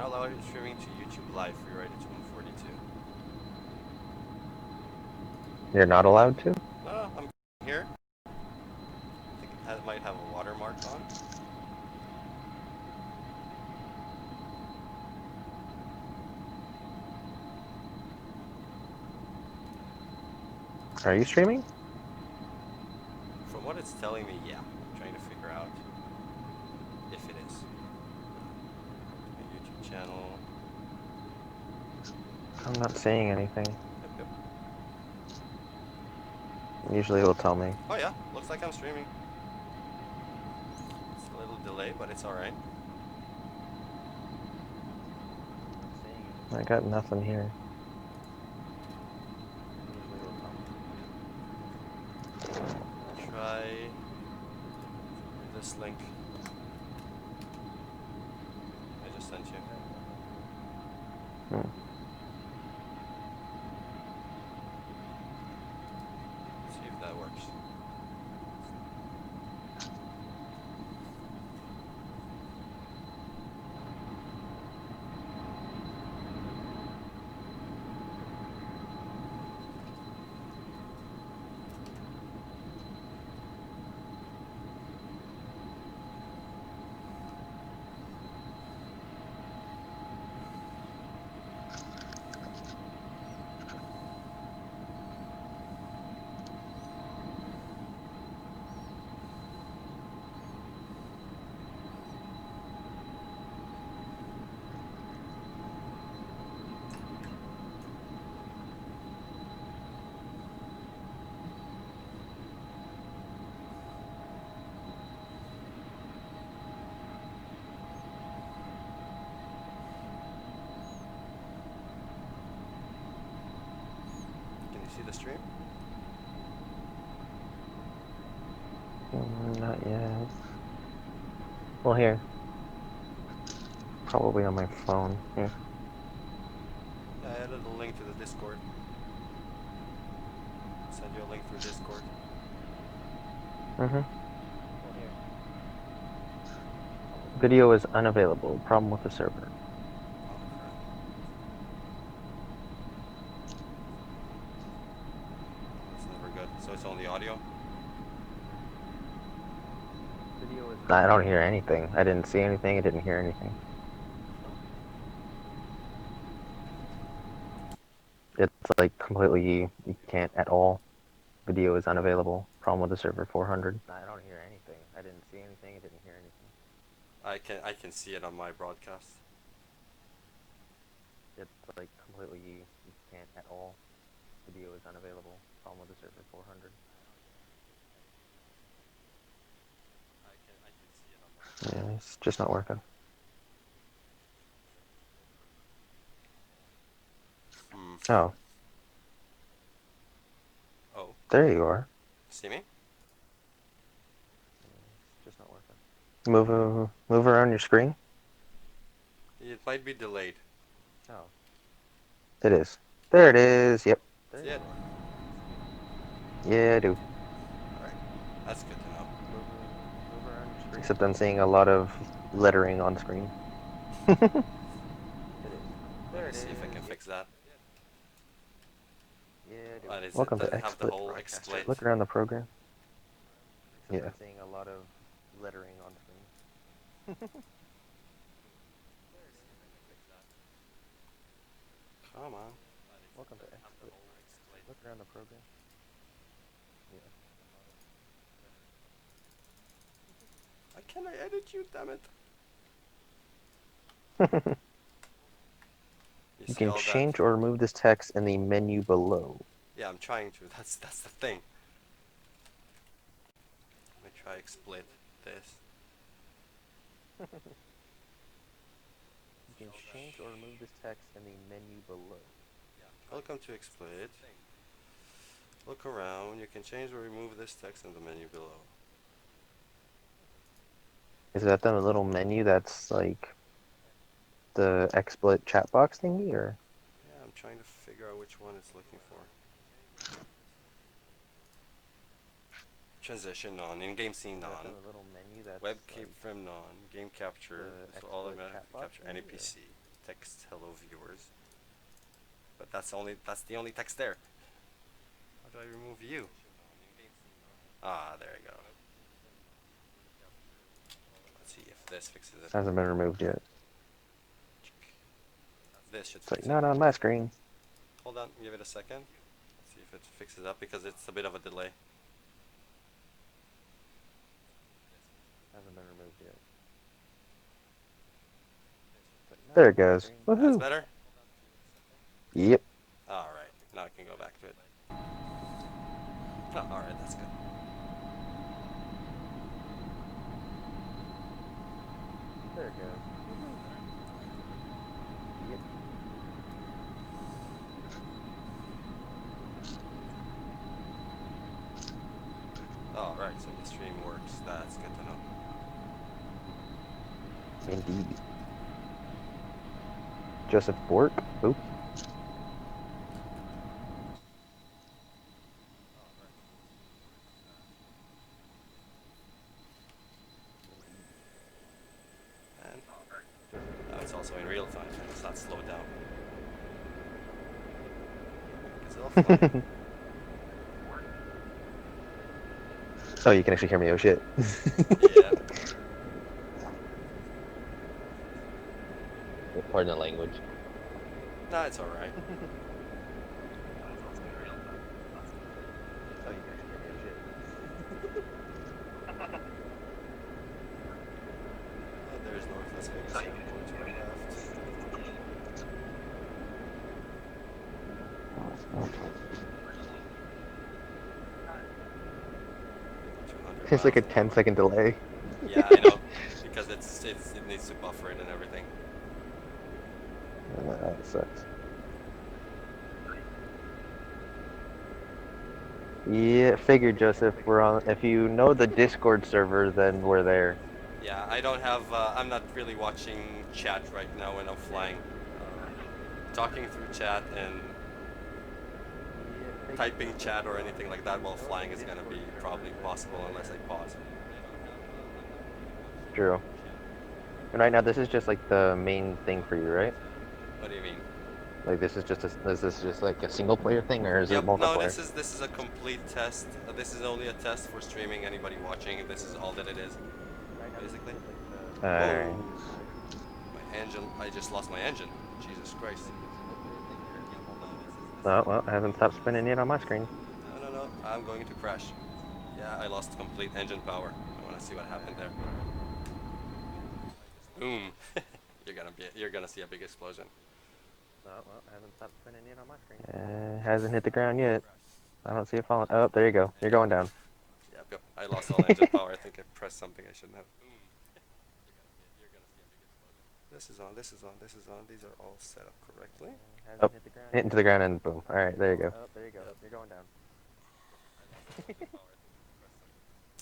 now live streaming to YouTube Live, Freerider2142. You're not allowed to? No, I'm here. I think it might have a watermark on. Are you streaming? From what it's telling me, yeah. I'm trying to figure out if it is. My YouTube channel. I'm not seeing anything. Yep. Usually it'll tell me. Oh yeah, looks like I'm streaming. It's a little delay, but it's alright. I got nothing here. Try this link. I just sent you. See if that works. Can you see the stream? Not yet. Well, here. Probably on my phone. Here. Yeah, I added a link to the Discord. Send you a link through Discord. Video is unavailable. Problem with the server. Oh, crap. That's never good. So it's only audio? I don't hear anything. I didn't see anything. I didn't hear anything. It's like completely, you can't at all. Video is unavailable. Problem with the server 400. I don't hear anything. I didn't see anything. I didn't hear anything. I can see it on my broadcast. It's like completely, you can't at all. Video is unavailable. Problem with the server 400. I can see it on my Yeah, it's just not working. Oh. Oh. There you are. See me? It's just not working. Move around your screen. It might be delayed. Oh. It is. There it is. Yep. See it? Yeah, I do. Alright. That's good to know. Except I'm seeing a lot of lettering on screen. Let me see if I can fix that. What is Welcome it? Does to it have the XSplit. whole XSplit? Look around the program. Yeah. I'm seeing a lot of lettering on screen. Come on. Welcome to XSplit. Look around the program. Yeah. Why can't I edit you, damn it? You can change or remove this text in the menu below. Yeah, I'm trying to. That's the thing. Let me try XSplit this. You can change or remove this text in the menu below. Welcome to XSplit. Look around. You can change or remove this text in the menu below. Is that the little menu that's like the XSplit chat box thingy, or? Yeah, I'm trying to figure out which one it's looking for. Transition on, in-game scene on, web keyframe on, game capture, so automatically capture NPC. text hello viewers. But that's the only text there. How do I remove you? Ah, there you go. Let's see if this fixes it. Hasn't been removed yet. This should it's like fix not on my screen. Hold on, give it a second. Let's see if it fixes up because it's a bit of a delay. Hasn't been removed yet. There it goes. Woohoo! That's better? Yep. Alright, now I can go back to it. Oh, alright, that's good. There it goes. Yep. Alright, so the stream works. That's good to know. Indeed. Joseph Bork? Oop. And now it's also in real time, and it's not slowed down. Is it offline? Oh, you can actually hear me. Oh shit. Yeah. Pardon the language. No, it's alright. Oh, you can actually hear me. Oh shit. Oh, there's North Las Vegas Airport to my left. It's like a 10-second delay. Yeah, I know. Because it needs to buffer it and everything. That sucks. Yeah, figured, Joseph. We're on. If you know the Discord server, then we're there. Yeah, I don't have. I'm not really watching chat right now when I'm flying. Talking through chat and typing chat or anything like that while flying is gonna be probably impossible unless I pause. True. And right now, this is just like the main thing for you, right? What do you mean? Like this is just like a single player thing, or is it multiplayer? No, this is a complete test. This is only a test for streaming. Anybody watching, this is all that it is, basically. Alright. My engine. I just lost my engine. Jesus Christ. Oh, well, it hasn't stopped spinning yet on my screen. No. I'm going to crash. Yeah, I lost complete engine power. I want to see what happened there. Boom. You're gonna see a big explosion. Oh, well, it hasn't stopped spinning yet on my screen. Hasn't hit the ground yet. I don't see it falling. Oh, there you go. You're going down. Yep. I lost all engine power. I think I pressed something I shouldn't have. This is on. These are all set up correctly. Oh, hit into the ground and boom. Alright, there you go. Oh, there you go. You're going down.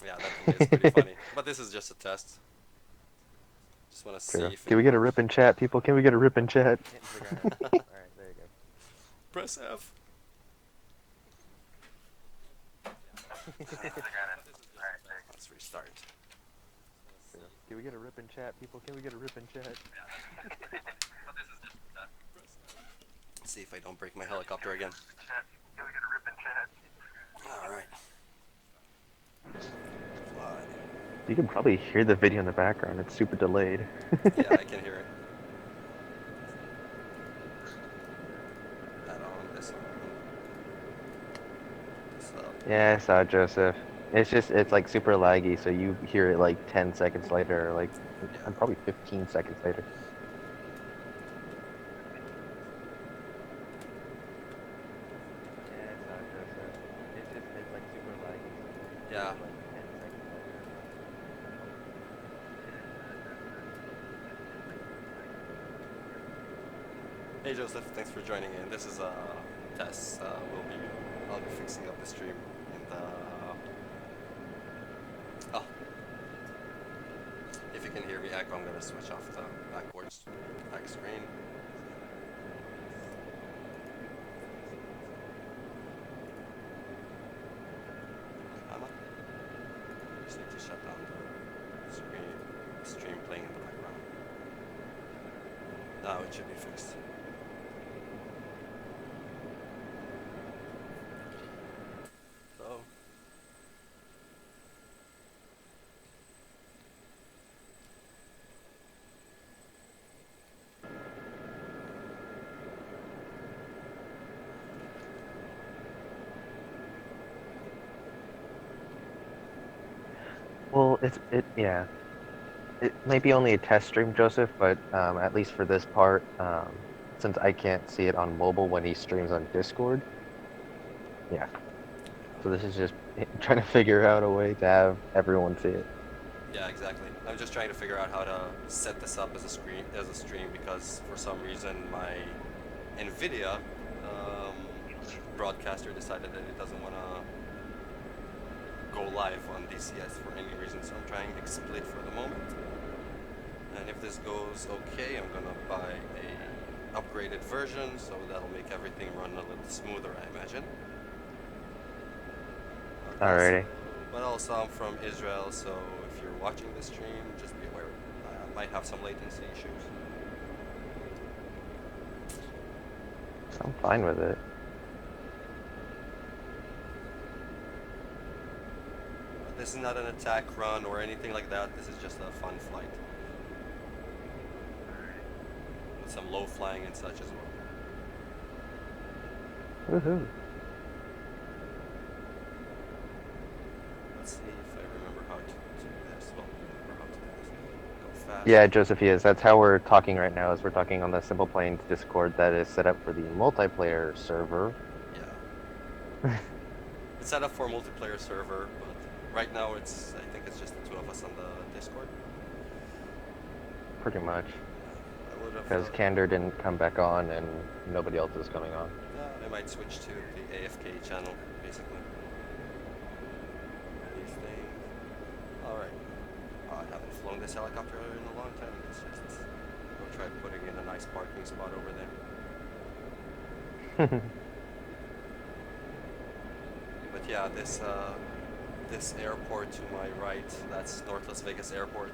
Yeah, that thing is pretty funny. But this is just a test. Just want to see if Can we get a rip in chat, people? Can we get a rip in chat? Alright, there you go. Press F. Let's restart. Can we get a rip in chat, people? Can we get a rip in chat? Let's see if I don't break my helicopter again. Alright. You can probably hear the video in the background. It's super delayed. Yeah, I can hear it. That on, this on. This up. Yeah, I saw it, Joseph. It's like super laggy, so you hear it like 10 seconds later, or like, and probably 15 seconds later. Yeah, I saw it, Joseph. It's like super laggy. Yeah. Hey Joseph, thanks for joining in. This is a test. I'll be fixing up the stream in the. Oh, if you can hear me echo, I'm gonna switch off the back screen. Just need to shut down the stream playing in the background. Now it should be fixed. So. Well, yeah. It may be only a test stream, Joseph, but at least for this part, since I can't see it on mobile when he streams on Discord, yeah. So this is just trying to figure out a way to have everyone see it. Yeah, exactly. I'm just trying to figure out how to set this up as a stream because for some reason my NVIDIA broadcaster decided that it doesn't want to go live on DCS for any reason, so I'm trying XSplit for the moment. And if this goes okay, I'm gonna buy a upgraded version, so that'll make everything run a little smoother, I imagine. Alrighty. But also I'm from Israel, so if you're watching this stream, just be aware. I might have some latency issues. I'm fine with it. This is not an attack run or anything like that. This is just a fun flight. With some low flying and such as well. Woohoo. Let's see if I remember how to do this. Well, remember how to do this. Go fast. Yeah, Joseph, yes. That's how we're talking right now, is we're talking on the Simple Planes Discord that is set up for the multiplayer server. Yeah. It's set up for a multiplayer server, but right now I think it's just the two of us on the Discord. Pretty much. Because Candor didn't come back on and nobody else is coming on. Yeah, I might switch to the AFK channel, basically. These things. Alright. I haven't flown this helicopter in a long time. Let's just go try putting in a nice parking spot over there. But yeah, this airport to my right, that's North Las Vegas Airport.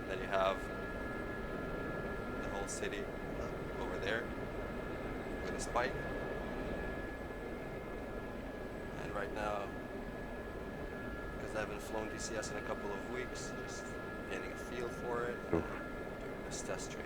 And then you have the whole city over there with a spike. And right now, because I haven't flown DCS in a couple of weeks, just getting a feel for it, and doing this test train.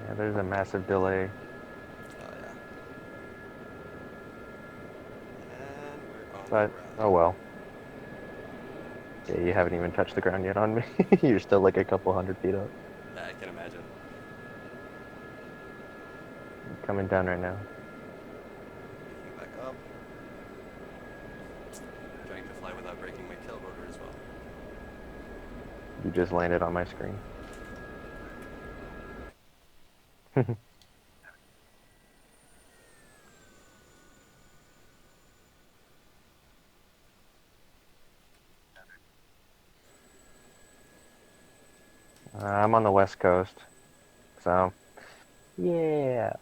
Yeah, there's a massive delay. Oh yeah. And we're on But, oh well. Yeah, you haven't even touched the ground yet on me. You're still like a couple 100 feet up. Yeah, I can imagine. Coming down right now. Picking back up. Trying to fly without breaking my tail rotor as well. You just landed on my screen. I'm on the west coast, so yeah.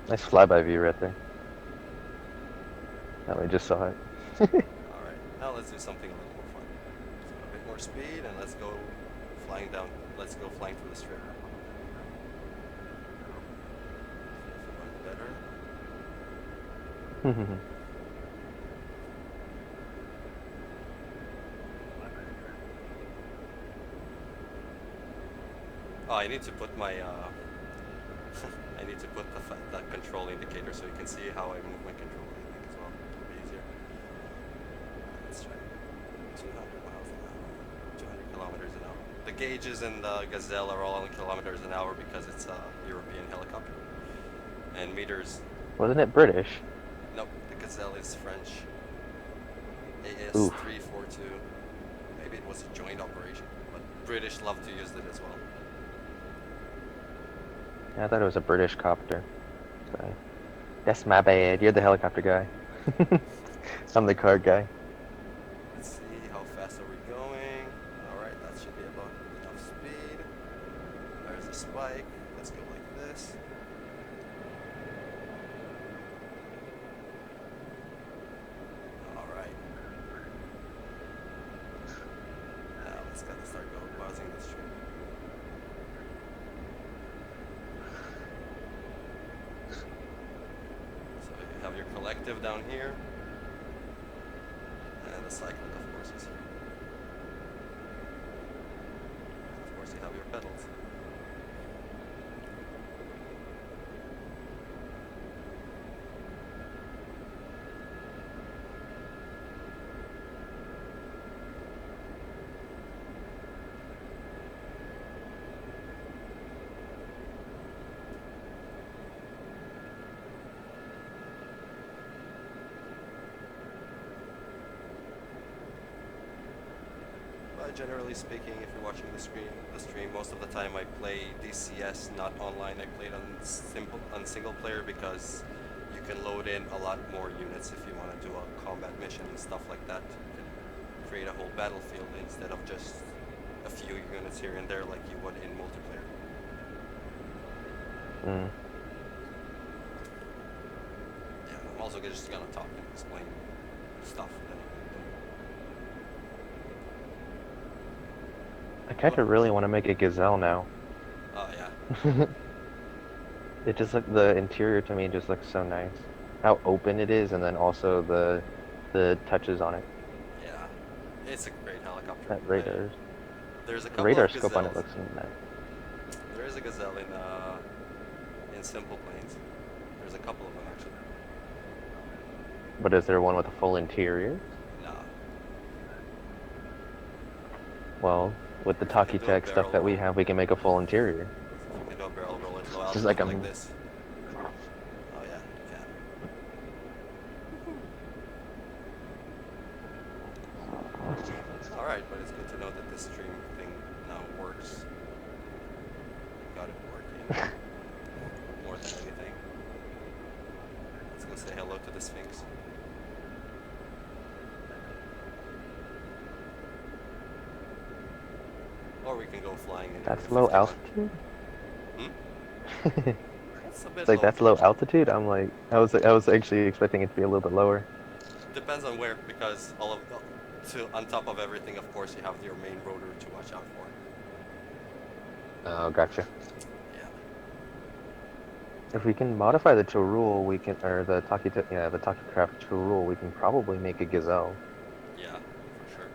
Nice flyby view right there. Oh, we just saw it. Alright, now let's do something a little more fun. So a bit more speed and let's go flying down. Let's go flying through the strip. Better. Oh, I need to put my I need to put the control indicator so you can see how I move my controller, I think, as well. It'll be easier. Let's try 200 miles an hour, 200 kilometers an hour. The gauges in the Gazelle are all in kilometers an hour because it's a European helicopter. And meters. Wasn't it British? Nope, the Gazelle is French. AS342. Maybe it was a joint operation, but British love to use it as well. Yeah, I thought it was a British copter. Sorry. That's my bad. You're the helicopter guy. I'm the car guy. Let's see, how fast are we going? Alright, that should be about enough speed. There's a spike. Let's go like this. Alright. Now let's gotta start buzzing this tree. So you have your collective down here. And the cyclic, of course, is here. And of course, you have your pedals. Generally speaking, if you're watching the stream, most of the time I play DCS, not online. I play it on single player because you can load in a lot more units if you want to do a combat mission and stuff like that. You can create a whole battlefield instead of just a few units here and there like you would in multiplayer. Yeah, I'm also just gonna talk and explain stuff. I kind of really want to make a gazelle now. Oh yeah. It just the interior to me just looks so nice. How open it is, and then also the touches on it. Yeah, it's a great helicopter. That radar. There's a The couple radar of scope on it gazelles. looks nice. There is a gazelle in Simple Planes. There's a couple of them actually. But is there one with a full interior? No. Well, with the If you can Taki do a Tech stuff barrel that we roll. have, we can make a full interior. You can do a barrel roll at low Just altitude like like this. Oh yeah, you can. Alright, but it's good to know that this stream thing now works. Got it working. More than anything. Let's go say hello to the Sphinx. Or we can go flying in. That's low altitude? Hmm? That's a bit It's like low. that's low altitude? I'm like, I was actually expecting it to be a little bit lower. Depends on where, because on top of everything, of course, you have your main rotor to watch out for. Oh, gotcha. Yeah. If we can modify the Chorul, we can, or the the Takicraft Chorul, we can probably make a gazelle. Yeah, for sure.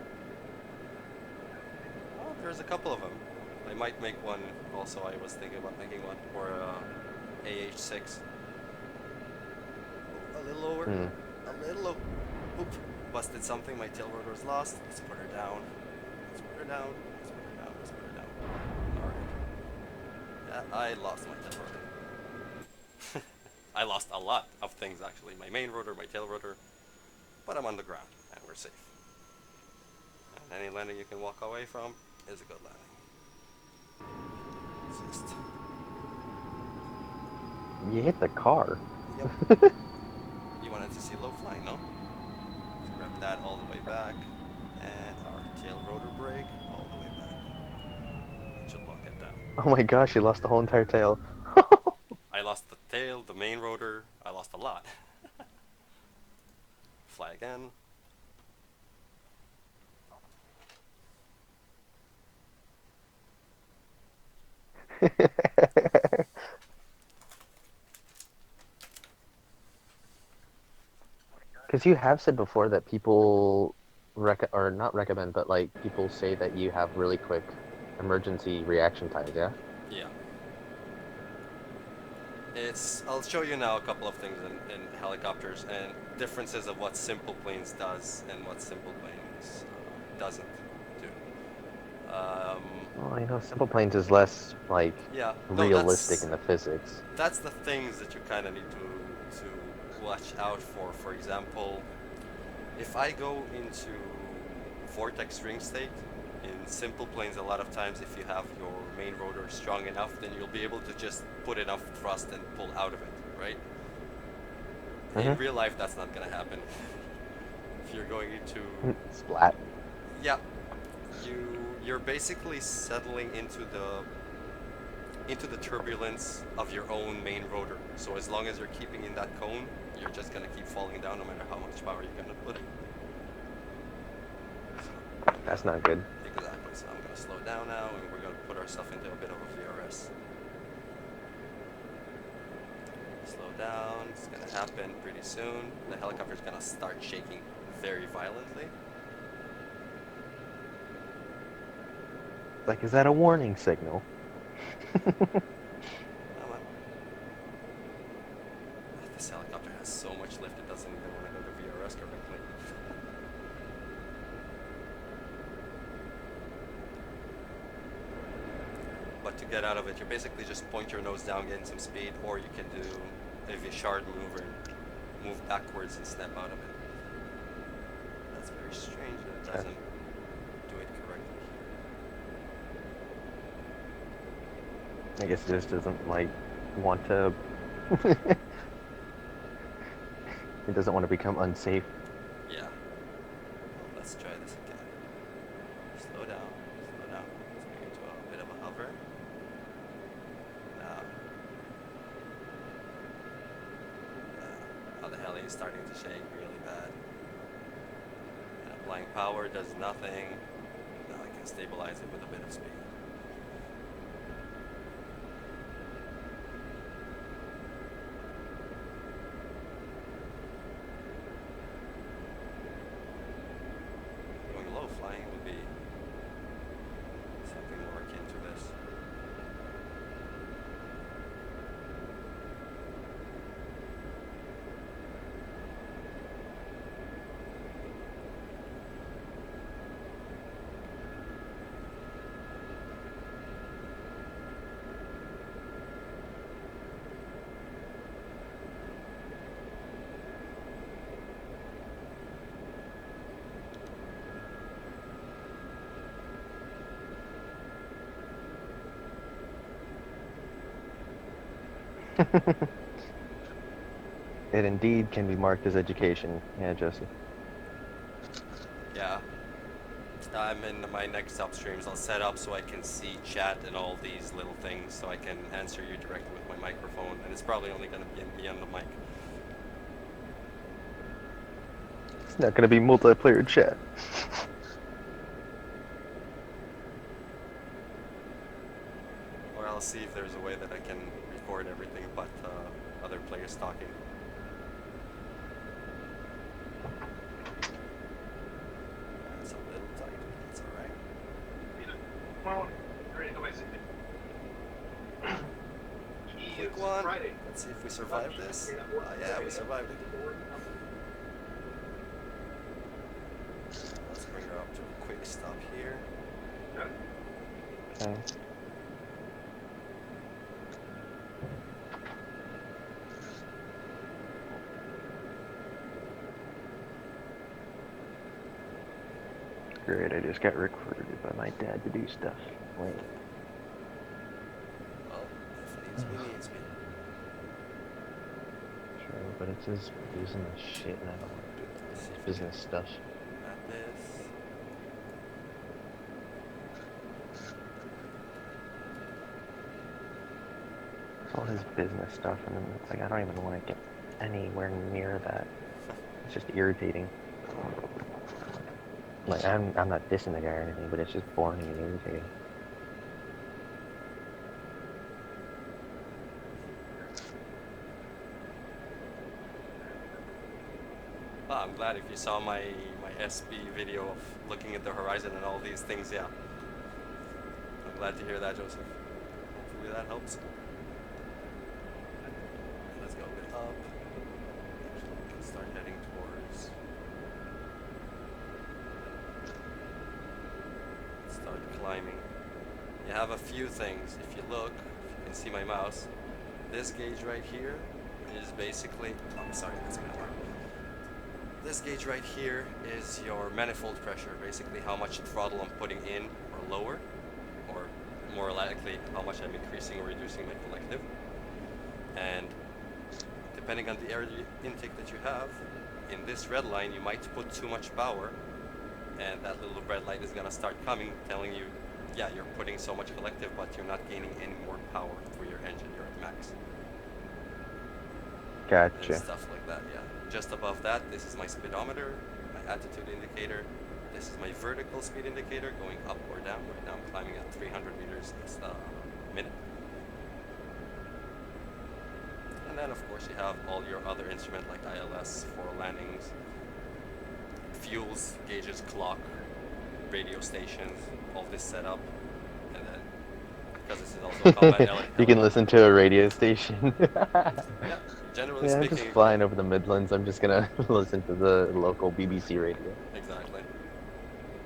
Well, there's a couple of them. I might make one. Also, I was thinking about making one for AH6. A little lower. A little low. Oop. Busted something. My tail rotor is lost. Let's put her down. Let's put her down. Let's put her down. Let's put her down. Alright. Yeah, I lost my tail rotor. I lost a lot of things actually. My main rotor, my tail rotor. But I'm on the ground and we're safe. And any landing you can walk away from is a good landing. Just... You hit the car. Yep. You wanted to see low flying, no? Let's grab that all the way back. And our tail rotor brake all the way back. Should lock it down. Oh my gosh, you lost the whole entire tail. I lost the tail, the main rotor. I lost a lot. Fly again. Because you have said before that people or not recommend, but like people say that you have really quick emergency reaction times, yeah? Yeah. I'll show you now a couple of things in helicopters and differences of what Simple Planes does and what Simple Planes doesn't do. Well, you know, Simple Planes is less like realistic in the physics. That's the things that you kind of need to watch out for. For example, if I go into vortex ring state in Simple Planes, a lot of times if you have your main rotor strong enough, then you'll be able to just put enough thrust and pull out of it, right? In real life, that's not gonna happen. If you're going to, Splat. yeah, you're basically settling into the turbulence of your own main rotor. So as long as you're keeping in that cone, you're just gonna keep falling down no matter how much power you're gonna put in. That's not good. Exactly. So I'm gonna slow down now, and we're gonna put ourselves into a bit of a VRS. Slow down. It's gonna happen pretty soon. The helicopter is gonna start shaking very violently. Like, is that a warning signal? Come on. This helicopter has so much lift it doesn't even want to go to VRS correctly. But to get out of it, you basically just point your nose down, gain some speed, or you can do a Vishard maneuver and move backwards and snap out of it. That's very strange that it doesn't do it correctly here. I guess it just doesn't, like, want to... It doesn't want to become unsafe. Yeah. Well, let's try this again. Slow down, slow down. Let's bring it to a bit of a hover. Now the heli is starting to shake really bad. And applying power does nothing. Now I can stabilize it with a bit of speed. Going low flying would be something more akin to this. It indeed can be marked as education. Yeah, Joseph. Yeah. I'm in my next upstreams. I'll set up so I can see chat and all these little things so I can answer you directly with my microphone. And it's probably only going to be me on the mic. It's not going to be multiplayer chat. Or I'll see if there's a way that I can record everything but other players talking. That's a little tight. That's alright. Quick one. Let's see if we survive this. Yeah, we survived it. Let's bring her up to a quick stop here. Okay. Great, I just got recorded by my dad to do stuff. Wait. Well, if needs be, needs be. Sure, but it says business shit and I don't want to do Let's see if we business stuff. At this. It's all his business stuff and then it's like I don't even want to get anywhere near that. It's just irritating. Like I'm not dissing the guy or anything, but it's just boring and irritating. Oh, I'm glad if you saw my SB video of looking at the horizon and all these things, yeah. I'm glad to hear that, Joseph. Hopefully that helps. Let's go a bit up. Actually, we can start heading towards... Start climbing. You have a few things. If you look, if you can see my mouse, this gauge right here is basically... Oh, sorry, that's gonna work. This gauge right here is your manifold pressure, basically how much throttle I'm putting in or lower, or more likely how much I'm increasing or reducing my collective. And depending on the air intake that you have, in this red line, you might put too much power, and that little red light is gonna start coming, telling you, yeah, you're putting so much collective, but you're not gaining any more power through your engine, you're at max. Gotcha. And stuff like that, yeah. Just above that, this is my speedometer, my attitude indicator. This is my vertical speed indicator going up or down. Right now I'm climbing at 300 meters a minute. And then of course you have all your other instruments like ILS for landings, fuels, gauges, clock, radio stations, all this setup. And then, because this is also combat You can listen to a radio station. Yeah, generally Yeah, I'm speaking. just flying over the Midlands. I'm just gonna listen to the local BBC radio. Exactly.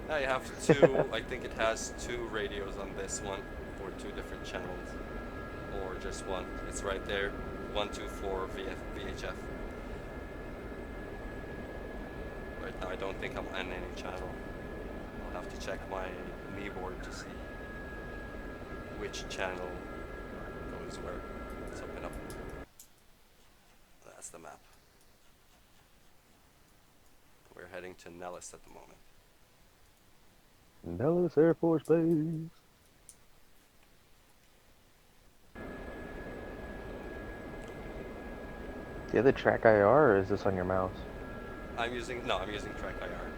Now you have two, I think it has two radios on this one, or two different channels, or just one. It's right there, 124 VHF. Right now I don't think I'm on any channel. I'll have to check my kneeboard to see which channel goes where. Let's open up. That's the map. We're heading to Nellis at the moment. Nellis Air Force Base. Do you have the track IR, or is this on your mouse? I'm using track IR.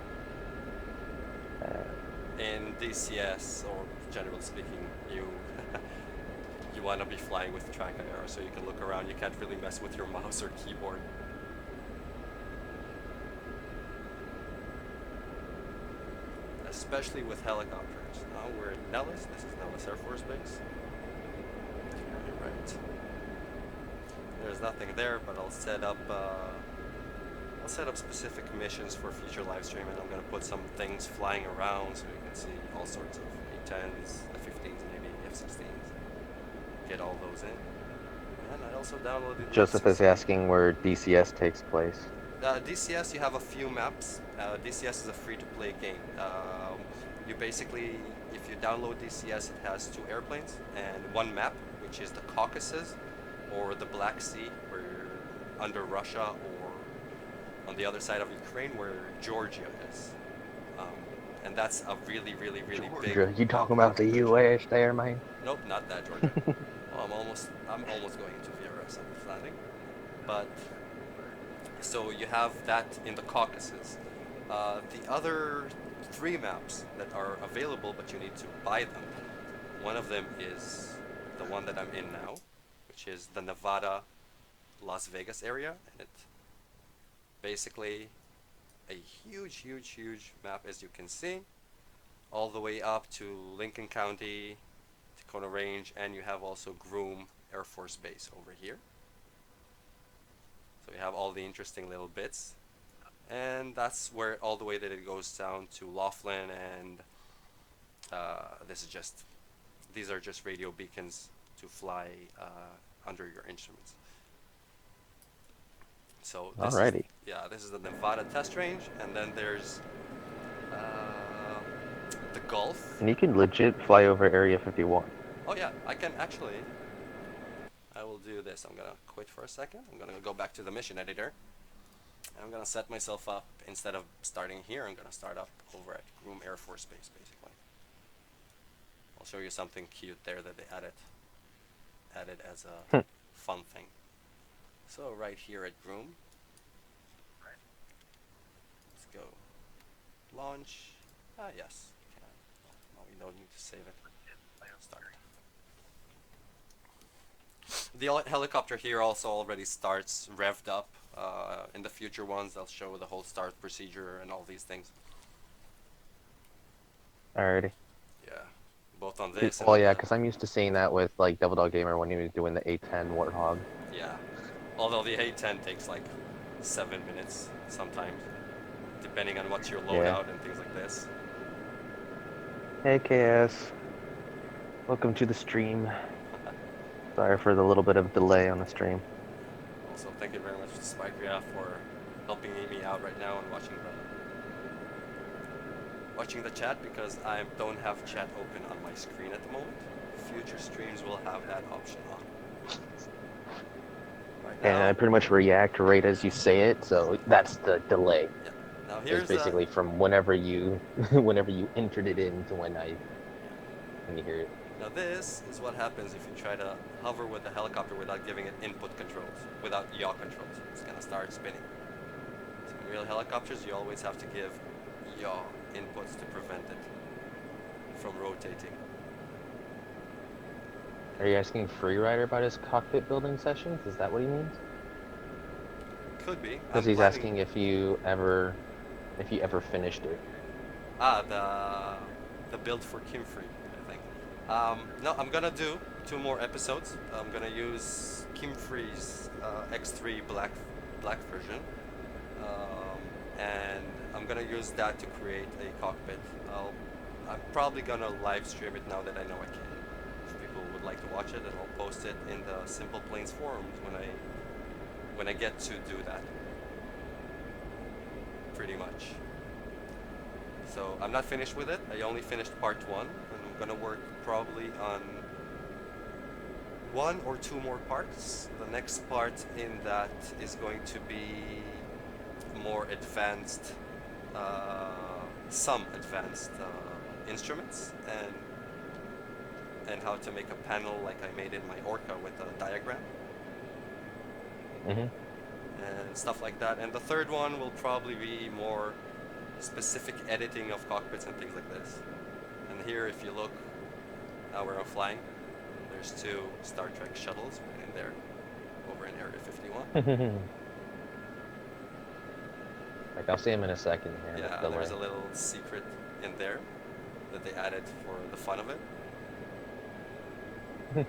In DCS, or generally speaking, you want to be flying with track IR so you can look around. You can't really mess with your mouse or keyboard. Especially with helicopters. Now we're in Nellis. This is Nellis Air Force Base. You're right. There's nothing there, but I'll set up specific missions for future live streaming. I'm gonna put some things flying around so you can see all sorts of A10s, F-15s, maybe F-16s. Get all those in. And I also downloaded. Joseph is asking where DCS takes place. DCS, you have a few maps. DCS is a free-to-play game. You basically, if you download DCS, it has two airplanes and one map, which is the Caucasus or the Black Sea, where you're under Russia, or on the other side of Ukraine, where Georgia is. And that's a really, really, really Georgia. big. You talking about the US there, man? Nope, not that Georgia. Well, I'm almost going into VRS. I'm landing, but. So you have that in the Caucasus. The other three maps that are available, but you need to buy them. One of them is the one that I'm in now, which is the Nevada, Las Vegas area, and it's basically a huge, huge, huge map, as you can see, all the way up to Lincoln County, Tacoma Range, and you have also Groom Air Force Base over here. So we have all the interesting little bits, and that's where all the way that it goes down to Laughlin, and these are just radio beacons to fly under your instruments. So this Alrighty. this is the Nevada test range, and then there's the Gulf. And you can legit fly over Area 51. Oh yeah, I can actually. I will do this. I'm gonna quit for a second. I'm gonna go back to the mission editor, and I'm gonna set myself up. Instead of starting here, I'm gonna start up over at Groom Air Force Base, basically. I'll show you something cute there that they added as a fun thing. So right here at Groom, let's go launch. Yes. No, we don't need to save it. Start. The helicopter here also already starts revved up. In the future ones, they'll show the whole start procedure and all these things. Alrighty. Yeah, both on this. Well, yeah, because I'm used to seeing that with like Devil Dog Gamer when he was doing the A10 Warthog. Yeah, although the A10 takes like 7 minutes sometimes, depending on what's your loadout and things like this. Hey, KS. Welcome to the stream. Sorry for the little bit of delay on the stream. Also, thank you very much to Spikerya for helping me out right now and watching the chat, because I don't have chat open on my screen at the moment. Future streams will have that option on. Right And I now, pretty much react right as you say it, so that's the delay. yeah. Now Is here's basically from whenever you whenever you entered it in to yeah. when you hear it. Now this is what happens if you try to hover with the helicopter without giving it input controls, without yaw controls. It's gonna start spinning. So in real helicopters, you always have to give yaw inputs to prevent it from rotating. Are you asking Freerider about his cockpit building sessions? Is that what he means? Could be. Because I'm he's planning. asking if you ever finished it. The build for Kimfree, I think. No, I'm gonna do 2 more episodes. I'm gonna use Kimfree's X3 black version, and I'm gonna use that to create a cockpit. I'm probably gonna live stream it now that I know I can. If people would like to watch it, and I'll post it in the Simple Planes forums when I get to do that. Pretty much. So I'm not finished with it. I only finished part 1, and I'm gonna work probably on 1 or 2 more parts. The next part in that is going to be more advanced, some advanced instruments, and how to make a panel like I made in my Orca with a diagram Mm-hmm. and stuff like that. And the third one will probably be more specific editing of cockpits and things like this. And here, if you look, now where I'm flying, there's 2 Star Trek shuttles right in there, over in Area 51. Like I'll see him in a second here. Yeah, The there's delay. a little secret in there that they added for the fun of it.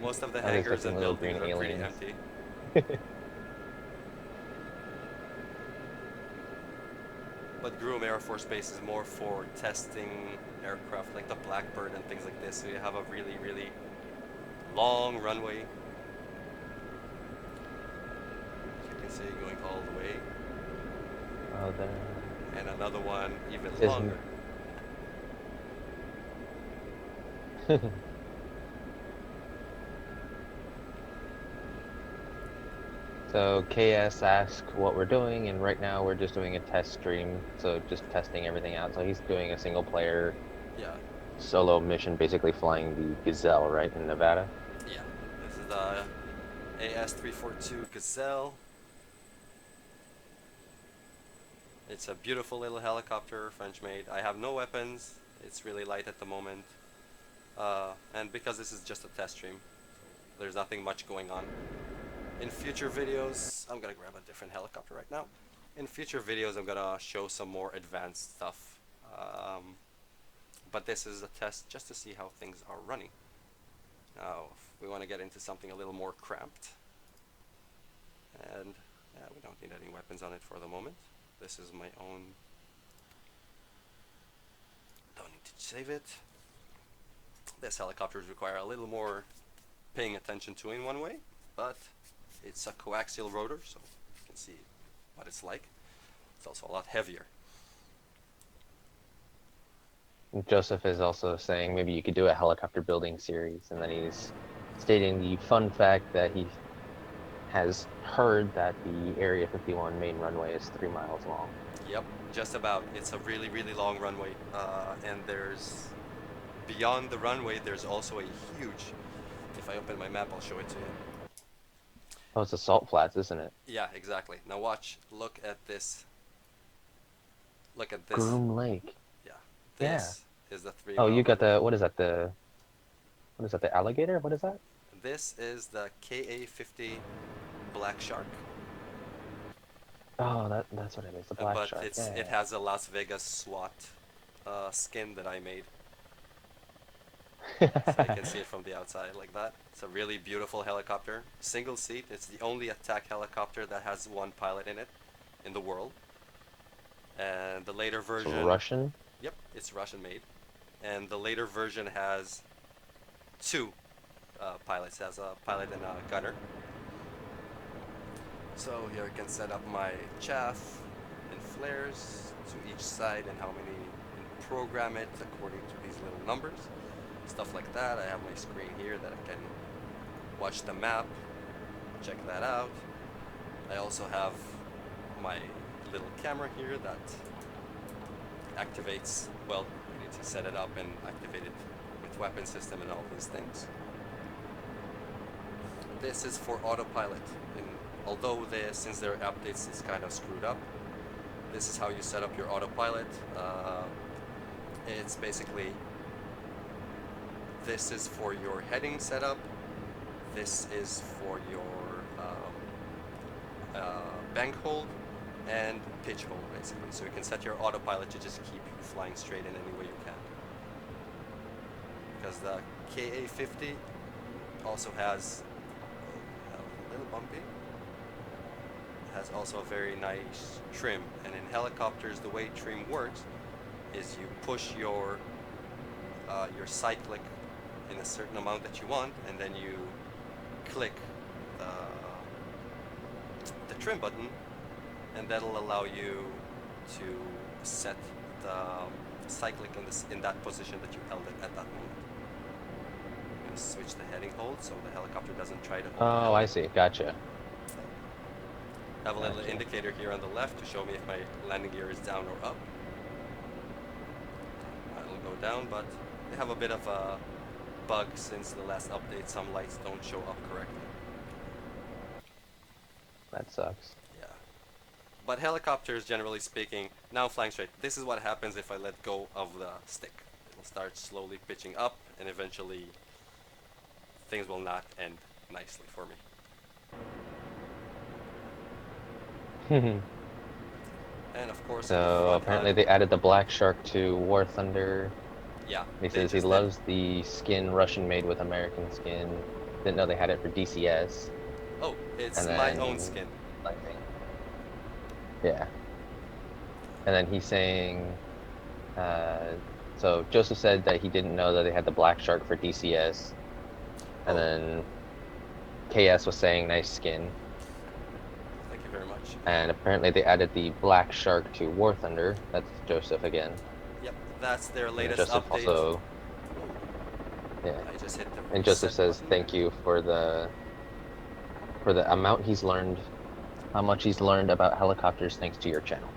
Most of the I was hangars expecting and little buildings green are pretty aliens. empty. But Groom Air Force Base is more for testing aircraft like the Blackbird and things like this. So you have a really, really long runway. As you can see, going all the way. Oh, there. And another one even Isn't- longer. So KS asked what we're doing, and right now we're just doing a test stream, so just testing everything out. So he's doing a single player Yeah, solo mission, basically flying the Gazelle, right, in Nevada. yeah. This is the AS342 Gazelle. It's a beautiful little helicopter, French made. I have no weapons. It's really light at the moment. And because this is just a test stream, there's nothing much going on. In future videos, I'm gonna grab a different helicopter right now. In future videos, I'm gonna show some more advanced stuff. But this is a test just to see how things are running. Now, if we want to get into something a little more cramped, and yeah, we don't need any weapons on it for the moment. This is my own. Don't need to save it. This helicopters require a little more paying attention to in one way, but it's a coaxial rotor, so you can see what it's like. It's also a lot heavier. Joseph is also saying maybe you could do a helicopter building series, and then he's stating the fun fact that he has heard that the Area 51 main runway is 3 miles long. Yep, just about. It's a really, really long runway, and there's beyond the runway. There's also a huge. If I open my map, I'll show it to you. Oh, it's the salt flats, isn't it? Yeah, exactly. Now watch. Look at this. Look at this. Groom Lake. Yeah. This is the 3 Oh, mile you got runway. the what is that? The alligator? What is that? This is the KA-50 Black Shark. Oh, that's what it is. The black But shark. it has a Las Vegas SWAT skin that I made. So you can see it from the outside like that. It's a really beautiful helicopter. Single seat. It's the only attack helicopter that has 1 pilot in it in the world. And the later version... It's Russian? Yep, it's Russian made. And the later version has 2 pilots. It has a pilot and a gunner. So here I can set up my chaff and flares to each side and how many, and program it according to these little numbers. Stuff like that. I have my screen here that I can watch the map, check that out. I also have my little camera here that activates, well, you need to set it up and activate it with weapon system and all these things. This is for autopilot, and although since there are updates it's kind of screwed up, this is how you set up your autopilot. It's basically, this is for your heading setup, this is for your bank hold and pitch hold, basically. So you can set your autopilot to just keep you flying straight in any way you can. Because the KA50 also has a little bumpy. It has also a very nice trim, and in helicopters the way trim works is you push your cyclic in a certain amount that you want, and then you click the trim button, and that'll allow you to set the cyclic in that position that you held it at that moment. I'm going to switch the heading hold so the helicopter doesn't try to hold the Oh, I see. Gotcha. I have a little indicator here on the left to show me if my landing gear is down or up. It'll go down, but they have a bit of a bug since the last update. Some lights don't show up correctly. That sucks. Yeah. But helicopters, generally speaking, now I'm flying straight. This is what happens if I let go of the stick. It'll start slowly pitching up, and eventually things will not end nicely for me. And of course, so apparently they added the Black Shark to War Thunder. Yeah. He says he loves the skin Russian made with American skin. Didn't know they had it for DCS. Oh, it's my own skin. Yeah. And then he's saying, so Joseph said that he didn't know that they had the Black Shark for DCS. And then KS was saying nice skin. Thank you very much. And apparently they added the Black Shark to War Thunder. That's Joseph again. Yep, that's their latest Joseph update. Also, yeah. I just hit the and Joseph says button. Thank you for the amount he's learned, how much he's learned about helicopters thanks to your channel.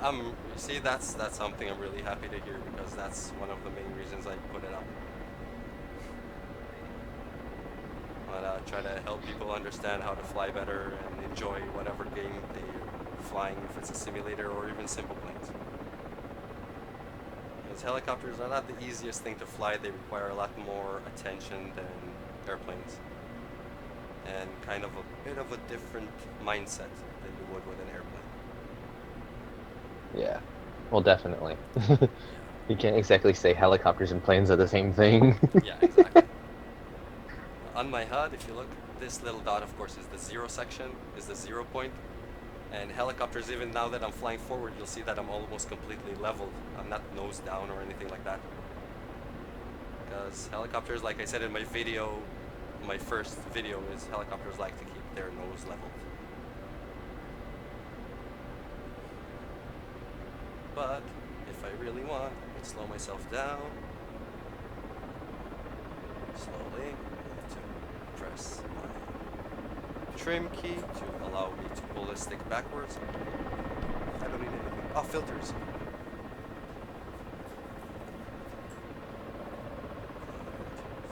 You see, that's something I'm really happy to hear, because that's one of the main reasons I put it up. But try to help people understand how to fly better and enjoy whatever game they're flying, if it's a simulator or even simple planes. Because helicopters are not the easiest thing to fly. They require a lot more attention than airplanes, and kind of a bit of a different mindset than you would with an airplane. Yeah, well, definitely. You can't exactly say helicopters and planes are the same thing. Yeah, exactly. On my HUD, if you look, this little dot, of course, is the 0 section, is the 0 point. And helicopters, even now that I'm flying forward, you'll see that I'm almost completely leveled. I'm not nose down or anything like that. Because helicopters, like I said in my video, my first video, is helicopters like to keep their nose leveled. But if I really want, I can slow myself down. Slowly. To press my trim key to allow me to pull the stick backwards. I don't need anything. Oh, filters.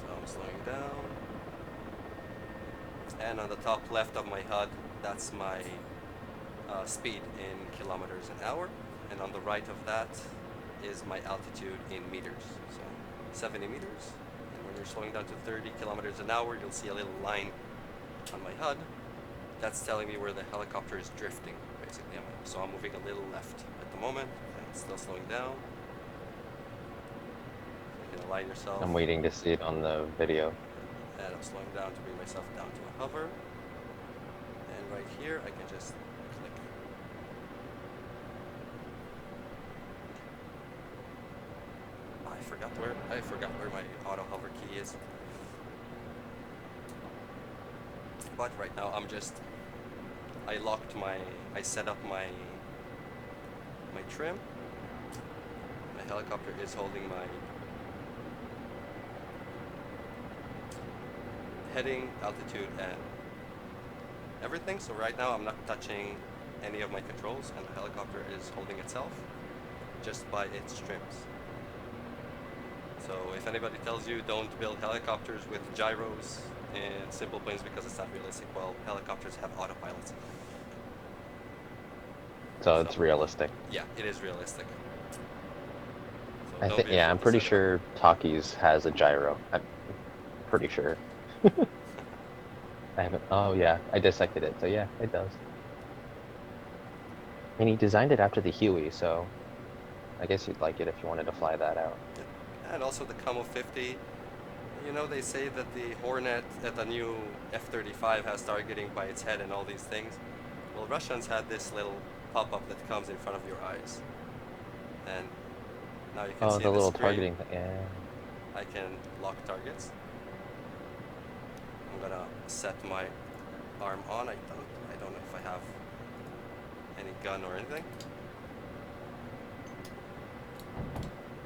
So I'm slowing down. And on the top left of my HUD, that's my speed in kilometers an hour. And on the right of that is my altitude in meters. So 70 meters. And when you're slowing down to 30 kilometers an hour, you'll see a little line on my HUD. That's telling me where the helicopter is drifting, basically. So I'm moving a little left at the moment, and it's still slowing down. You can align yourself. I'm waiting to see it on the video. And I'm slowing down to bring myself down to a hover. And right here, I can just click. I forgot where my auto hover key is. But right now I set up my trim. My helicopter is holding my heading, altitude, and everything. So right now I'm not touching any of my controls, and the helicopter is holding itself just by its trims. So if anybody tells you don't build helicopters with gyros and simple planes because it's not realistic, well, helicopters have autopilots. So it's realistic. Yeah, it is realistic. So I don't think, be yeah, afraid I'm to pretty set it up. sure Takis has a gyro. I'm pretty sure. I haven't. Oh yeah, I dissected it. So yeah, it does. And he designed it after the Huey, so I guess you'd like it if you wanted to fly that out. Yeah. And also the Camo 50. You know, they say that the Hornet, the new F-35 has targeting by its head and all these things. Well, Russians had this little pop-up that comes in front of your eyes. And now you can Oh, see the on the little screen, targeting thing. Yeah. I can lock targets. I'm gonna set my arm on. I don't know if I have any gun or anything.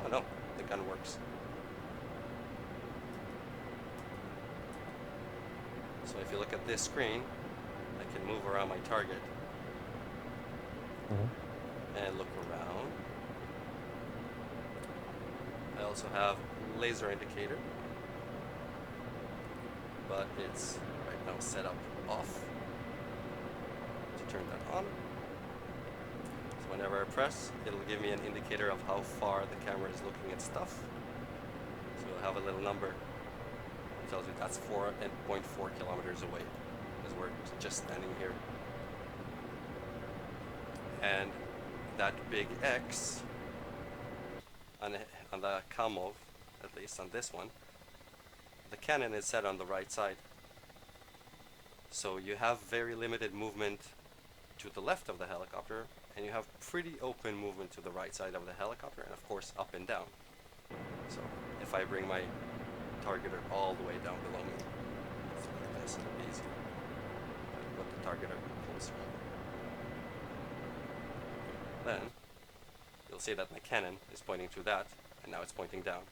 Oh no, the gun works. So if you look at this screen, I can move around my target and look around. I also have laser indicator, but it's right now set up off. To turn that on. So whenever I press, it'll give me an indicator of how far the camera is looking at stuff. So you'll have a little number. It tells you that's 4.4 kilometers away, as we're just standing here. And that big X on the Camo, at least on this one, the cannon is set on the right side. So you have very limited movement to the left of the helicopter, and you have pretty open movement to the right side of the helicopter, and of course up and down. So if I bring my targeter all the way down below me, so like this, it'll be easier. Put the targeter closer. Then you'll see that my cannon is pointing to that, and now it's pointing down.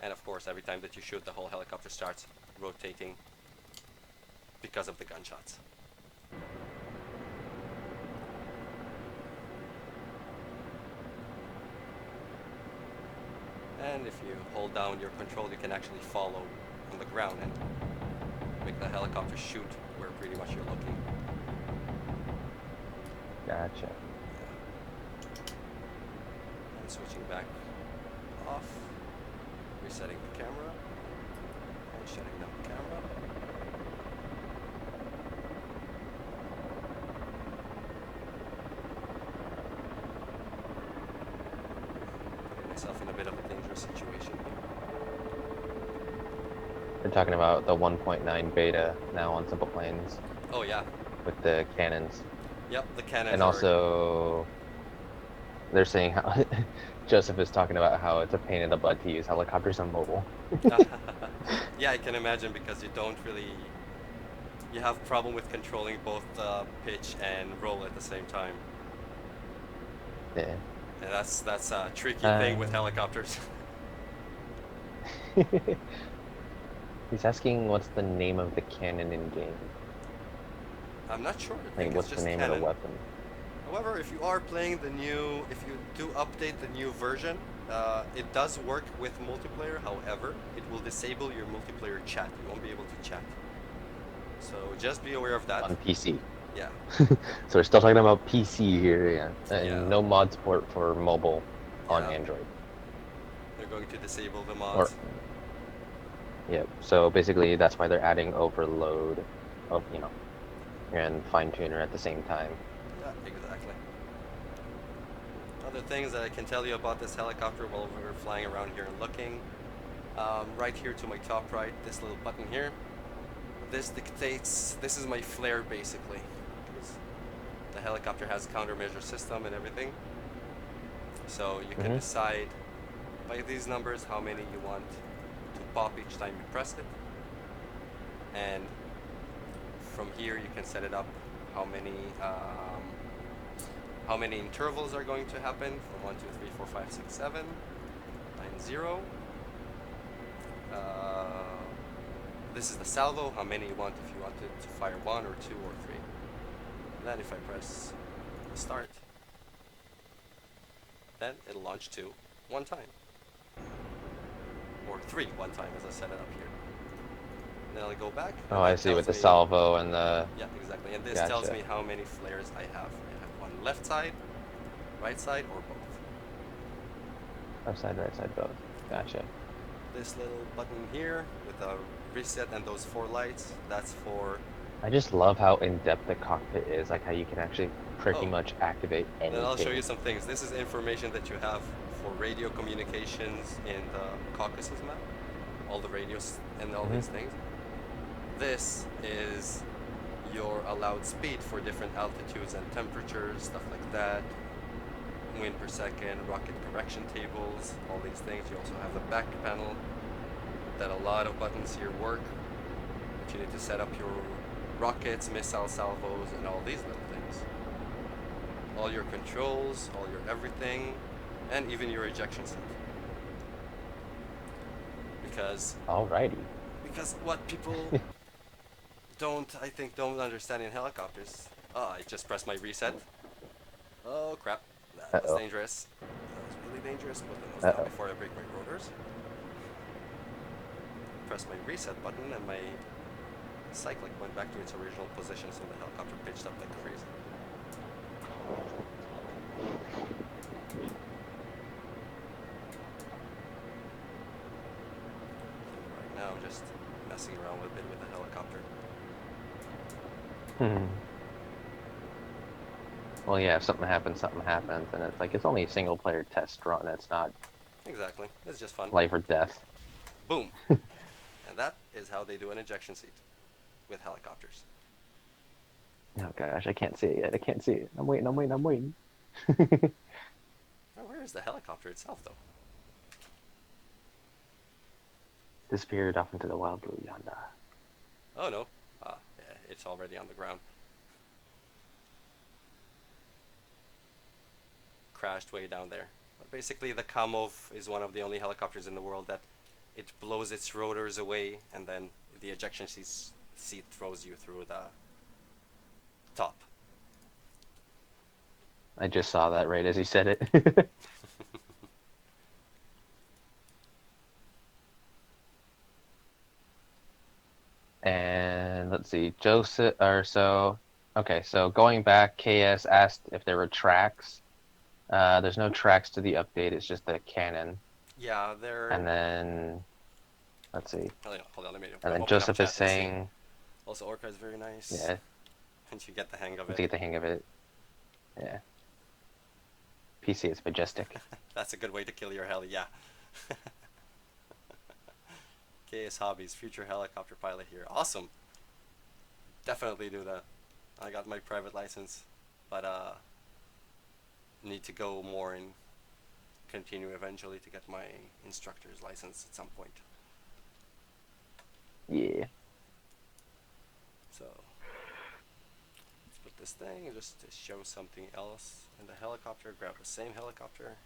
And of course, every time that you shoot, the whole helicopter starts rotating because of the gunshots. And if you hold down your control, you can actually follow on the ground and make the helicopter shoot where pretty much you're looking. Gotcha. And switching back off, resetting the camera, and shutting down the camera. Putting myself in a bit of a dangerous situation here. They're talking about the 1.9 beta now on Simple Planes Oh yeah, with the cannons. yep, the cannons And are... also, they're saying how Joseph is talking about how it's a pain in the butt to use helicopters on mobile. Yeah, I can imagine, because you don't really... You have problem with controlling both pitch and roll at the same time. Yeah. And that's a tricky thing with helicopters. He's asking what's the name of the cannon in game. I'm not sure. I Like, think what's it's the just name cannon. of the weapon? However, if you are playing the new, if you do update the new version, it does work with multiplayer. However, it will disable your multiplayer chat. You won't be able to chat. So just be aware of that. On PC. Yeah. So we're still talking about PC here, yeah. And Yeah. no mod support for mobile on Yeah. Android. They're going to disable the mods. Yeah, so basically that's why they're adding overload of, and fine tuner at the same time. Yeah, exactly. Other things that I can tell you about this helicopter while we're flying around here and looking. Right here to my top right, this little button here. This dictates, this is my flare basically. The helicopter has countermeasure system and everything. So you can decide by these numbers how many you want to pop each time you press it. And from here you can set it up how many intervals are going to happen from 1, 2, 3, 4, 5, 6, 7, 9, 0. This is the salvo, how many you want, if you wanted to fire 1 or 2 or 3. And then if I press start, then it'll launch 2 one time. Or 3 one time, as I set it up here. And then I'll go back. Oh, I see, with the salvo and the... Yeah, exactly. And this tells me how many flares I have. I have one left side, right side, or both. Left side, right side, both. Gotcha. This little button here with a reset and those 4 lights, that's for... I just love how in-depth the cockpit is, like how you can actually pretty much activate anything. Then I'll show you some things. This is information that you have for radio communications in the Caucasus map. All the radios and all these things. This is your allowed speed for different altitudes and temperatures, stuff like that. Wind per second, rocket correction tables, all these things. You also have the back panel that a lot of buttons here work. But you need to set up your rockets, missile salvos, and all these little things. All your controls, all your everything, and even your ejection seat. Because... Alrighty. Because what people I think don't understand in helicopters. I just pressed my reset. Oh crap. That was dangerous. That was really dangerous. Put the nose down before I break my rotors. Press my reset button and my cyclic went back to its original position, so the helicopter pitched up like crazy. Right now I'm just messing around with it with the helicopter. Well, yeah, if something happens, and it's like, it's only a single player test run, it's not... Exactly, it's just fun. Life or death. Boom! And that is how they do an ejection seat with helicopters. Oh gosh, I can't see it yet, I can't see it. I'm waiting. Where is the helicopter itself, though? Disappeared off into the wild blue yonder. Oh no. Yeah, it's already on the ground. Crashed way down there. But basically the Kamov is one of the only helicopters in the world that it blows its rotors away and then the ejection seat throws you through the top. I just saw that right as you said it. And let's see, Joseph, okay, so going back, KS asked if there were tracks. There's no tracks to the update, it's just the cannon. Yeah, there. And then, let's see. Hold on, let me and then Joseph is saying... Also, Orca is very nice. Yeah. Once you get the hang of it. Once you get the hang of it. Yeah. PC is majestic. That's a good way to kill your heli, yeah. KS Hobbies, future helicopter pilot here. Awesome. Definitely do that. I got my private license, but need to go more and continue eventually to get my instructor's license at some point. Yeah. So let's put this thing just to show something else in the helicopter. Grab the same helicopter.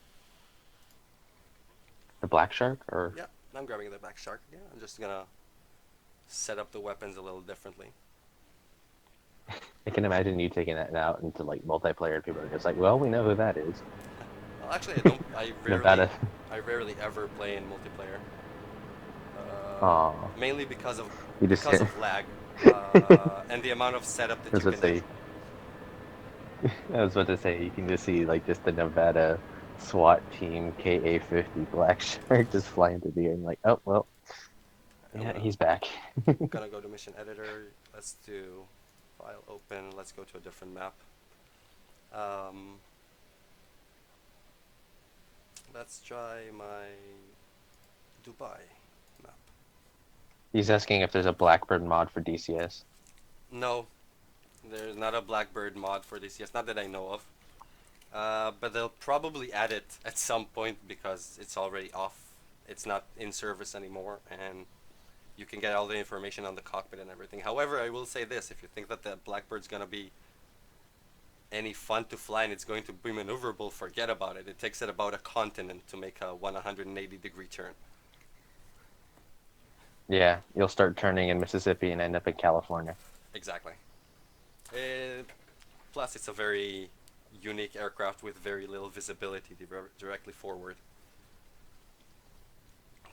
The Black Shark, or? Yeah, I'm grabbing the Black Shark. Yeah, I'm just gonna set up the weapons a little differently. I can imagine you taking that out into like multiplayer, and people are just like, "Well, we know who that is." Well, actually, I don't. I rarely ever play in multiplayer. Mainly because of lag and the amount of setup that you can do. I was about to say, you can just see like just the Nevada SWAT team KA-50 Black Shark just flying through the air and like, oh well, yeah, he's back. I'm gonna go to mission editor. Let's do file open. Let's go to a different map. Let's try my Dubai map. He's asking if there's a Blackbird mod for DCS. No, there's not a Blackbird mod for DCS, not that I know of. But they'll probably add it at some point because it's already off. It's not in service anymore, and you can get all the information on the cockpit and everything. However, I will say this, if you think that the Blackbird's gonna be any fun to fly and it's going to be maneuverable, forget about it. It takes it about a continent to make a 180-degree turn. Yeah, you'll start turning in Mississippi and end up in California. Exactly. Plus, it's a very unique aircraft with very little visibility directly forward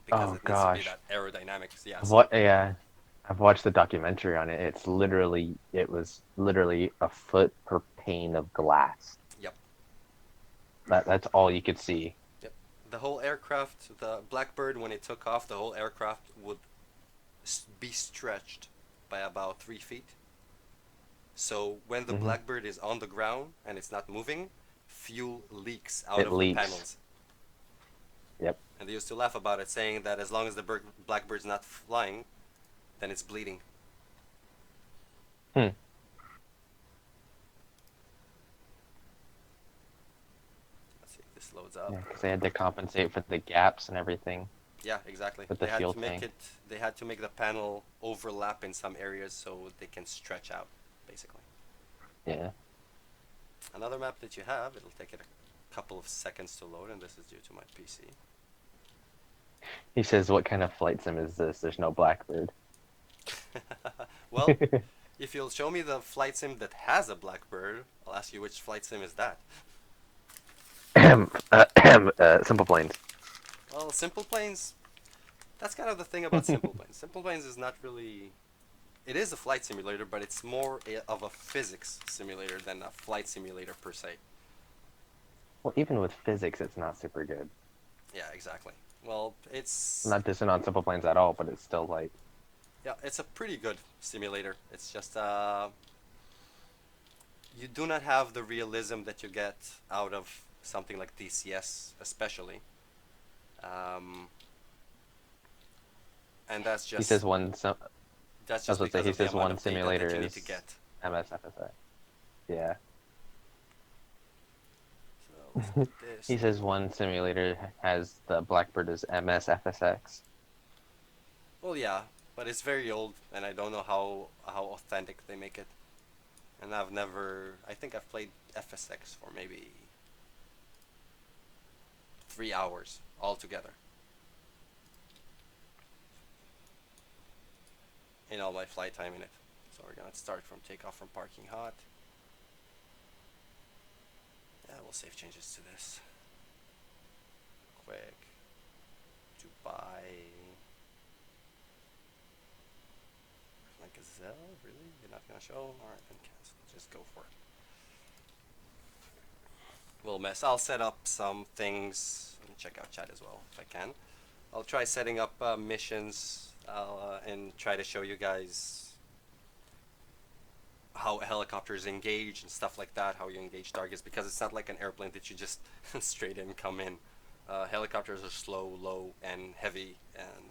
because Oh it needs to be gosh. that aerodynamics. Yeah, so What? Yeah, I've watched the documentary on it. It was literally a foot per pane of glass. yep, That's all you could see. yep. The whole aircraft, the Blackbird, when it took off, the whole aircraft would be stretched by about 3 feet. So when the Hmm. Blackbird is on the ground and it's not moving, fuel leaks out It of the leaks. panels. Yep. And they used to laugh about it, saying that as long as the Blackbird's not flying, then it's bleeding. Hmm. Let's see if this loads up. Yeah, because they had to compensate for the gaps and everything Yeah, exactly. with the They had fuel to make tank. it. They had to make the panel overlap in some areas so they can stretch out, basically. Yeah. Another map that you have, it'll take it a couple of seconds to load, and this is due to my PC. He says, "What kind of flight sim is this? There's no Blackbird." Well, if you'll show me the flight sim that has a Blackbird, I'll ask you which flight sim is that. Simple planes. Well, Simple Planes, that's kind of the thing about Simple Planes. Simple Planes is not really. It is a flight simulator, but it's more of a physics simulator than a flight simulator per se. Well, even with physics, it's not super good. Yeah, exactly. Well, it's. I'm not dissing on simple planes at all, but it's still like, Yeah, it's a pretty good simulator. It's just you do not have the realism that you get out of something like DCS, especially. Um, and that's he says just one. that's I was just gonna say because he of the says amount one of data simulator that you need is to get. MSFSA. Yeah. So let's get this He says thing. one simulator has the Blackbird as MSFSX. Well, yeah, but it's very old, and I don't know how authentic they make it. And I've never. I think I've played FSX for maybe 3 hours altogether in all my flight time in it. So we're gonna start from takeoff from parking hot. Yeah, we'll save changes to this. Quick. Dubai. My Gazelle? Really? You're not gonna show? Alright, then cancel. Just go for it. Little mess. I'll set up some things. Let me check out chat as well if I can. I'll try setting up missions and try to show you guys how helicopters engage and stuff like that, how you engage targets, because it's not like an airplane that you just straight in come in. Helicopters are slow, low, and heavy, and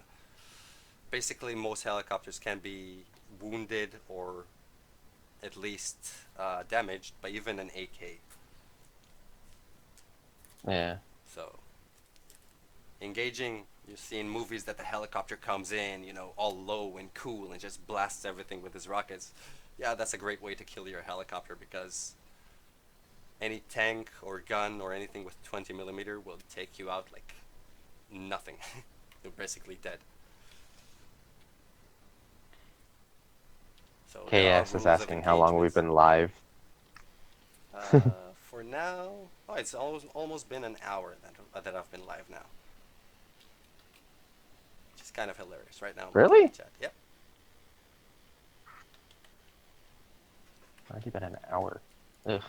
basically most helicopters can be wounded or at least damaged by even an AK. Yeah. So engaging, you see in movies that the helicopter comes in, you know, all low and cool and just blasts everything with his rockets. Yeah, that's a great way to kill your helicopter, because any tank or gun or anything with 20 millimeter will take you out like nothing. You're basically dead. So there are KS is rules of asking how long we've engagements. been live. For now, oh, it's almost been an hour that I've been live now. Which is kind of hilarious. Right now I'm looking Really? at chat. Yep. Already been an hour. Ugh.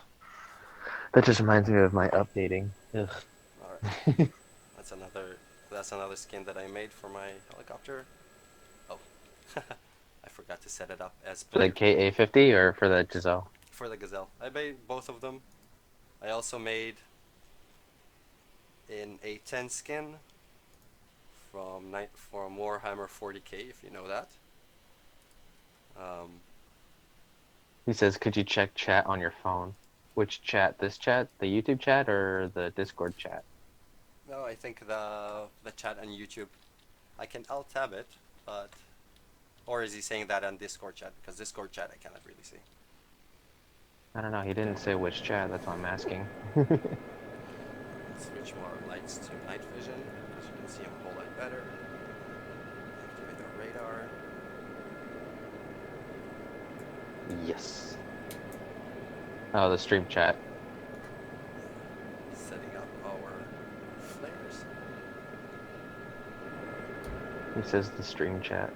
That just reminds me of my updating. Ugh. All right. That's another skin that I made for my helicopter. Oh, I forgot to set it up as For the player KA50 or for the Giselle? for the Gazelle. I made both of them. I also made an A10 skin from Warhammer 40k, if you know that. Um, He says, could you check chat on your phone? Which chat? This chat? The YouTube chat or the Discord chat? no, I think the chat on YouTube. I'll tab it, but or is he saying that on Discord chat? Because Discord chat I cannot really see. I don't know. He didn't say which chat. That's why I'm asking. Switch more lights to night vision, as you can see I'm a whole lot better. Activate the radar. Yes. Oh, the stream chat. Setting up our flares. He says the stream chat.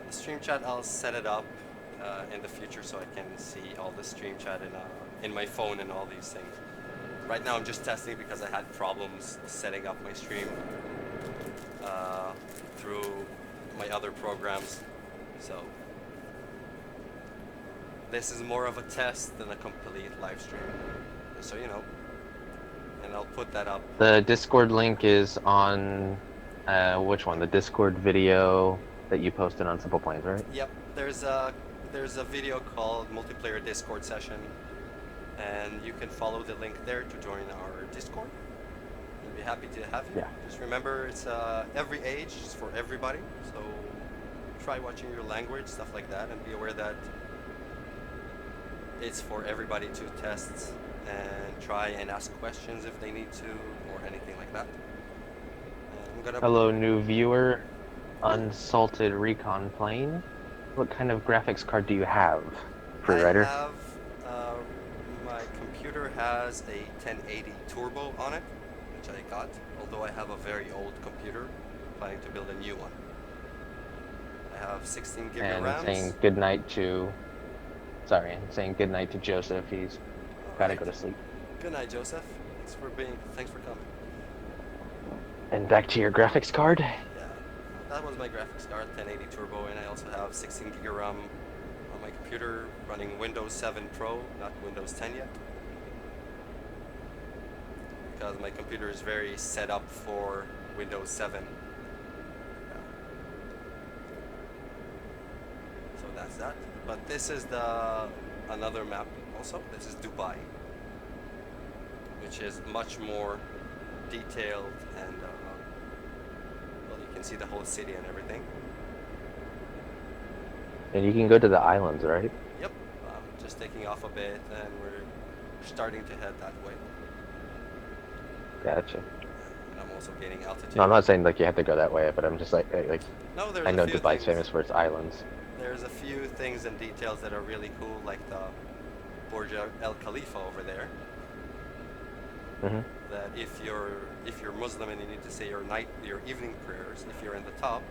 The stream chat, I'll set it up in the future so I can see all the stream chat in my phone and all these things. Right now I'm just testing because I had problems setting up my stream through my other programs. So this is more of a test than a complete live stream. So you know, and I'll put that up. The Discord link is on which one? The Discord video that you posted on Simple Plans, right? Yep, there's a video called Multiplayer Discord Session, and you can follow the link there to join our Discord. We'll be happy to have you. Yeah. Just remember, it's every age, it's for everybody. So try watching your language, stuff like that, and be aware that it's for everybody to test and try and ask questions if they need to, or anything like that. I'm gonna. Hello, new viewer. Unsalted Recon Plane. What kind of graphics card do you have, Freerider? I have, my computer has a 1080 Turbo on it, which I got, although I have a very old computer, planning to build a new one. I have 16 gig of And RAM. saying goodnight to... Sorry, saying goodnight to Joseph. He's gotta go to sleep. Good night, Joseph. Thanks for coming. And back to your graphics card. Yeah, that was my graphics card, 1080 Turbo, and I also have 16 gig of RAM on my computer running Windows 7 Pro, not Windows 10 yet. Because my computer is very set up for Windows 7. So that's that. But this is another map also. This is Dubai, which is much more detailed and well, you can see the whole city and everything. And you can go to the islands, right? Yep. Just taking off a bit, and we're starting to head that way. Gotcha. And I'm also gaining altitude. No, I'm not saying like you have to go that way, but I'm just like No, there's I know a few Dubai's things. famous for its islands. There's a few things and details that are really cool, like the Burj Al Khalifa over there. Mm-hmm. That if you're Muslim and you need to say your evening prayers, if you're in the top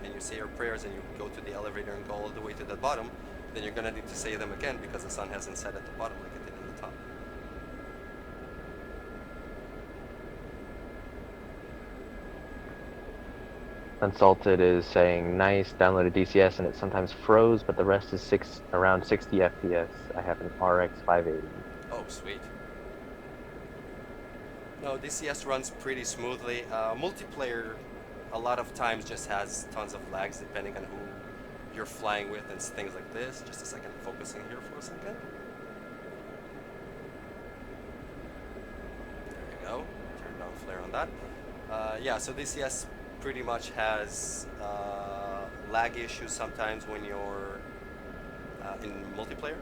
and you say your prayers and you go to the elevator and go all the way to the bottom, then you're gonna need to say them again because the sun hasn't set at the bottom like it did in the top. Unsalted is saying nice, downloaded DCS and it sometimes froze, but the rest is around 60 FPS. I have an RX 580. Oh, sweet. No, DCS runs pretty smoothly. Multiplayer, a lot of times just has tons of lags depending on who you're flying with and things like this. Just a second, focusing here for a second. There you go. Turn down flare on that. Yeah, so DCS pretty much has lag issues sometimes when you're in multiplayer.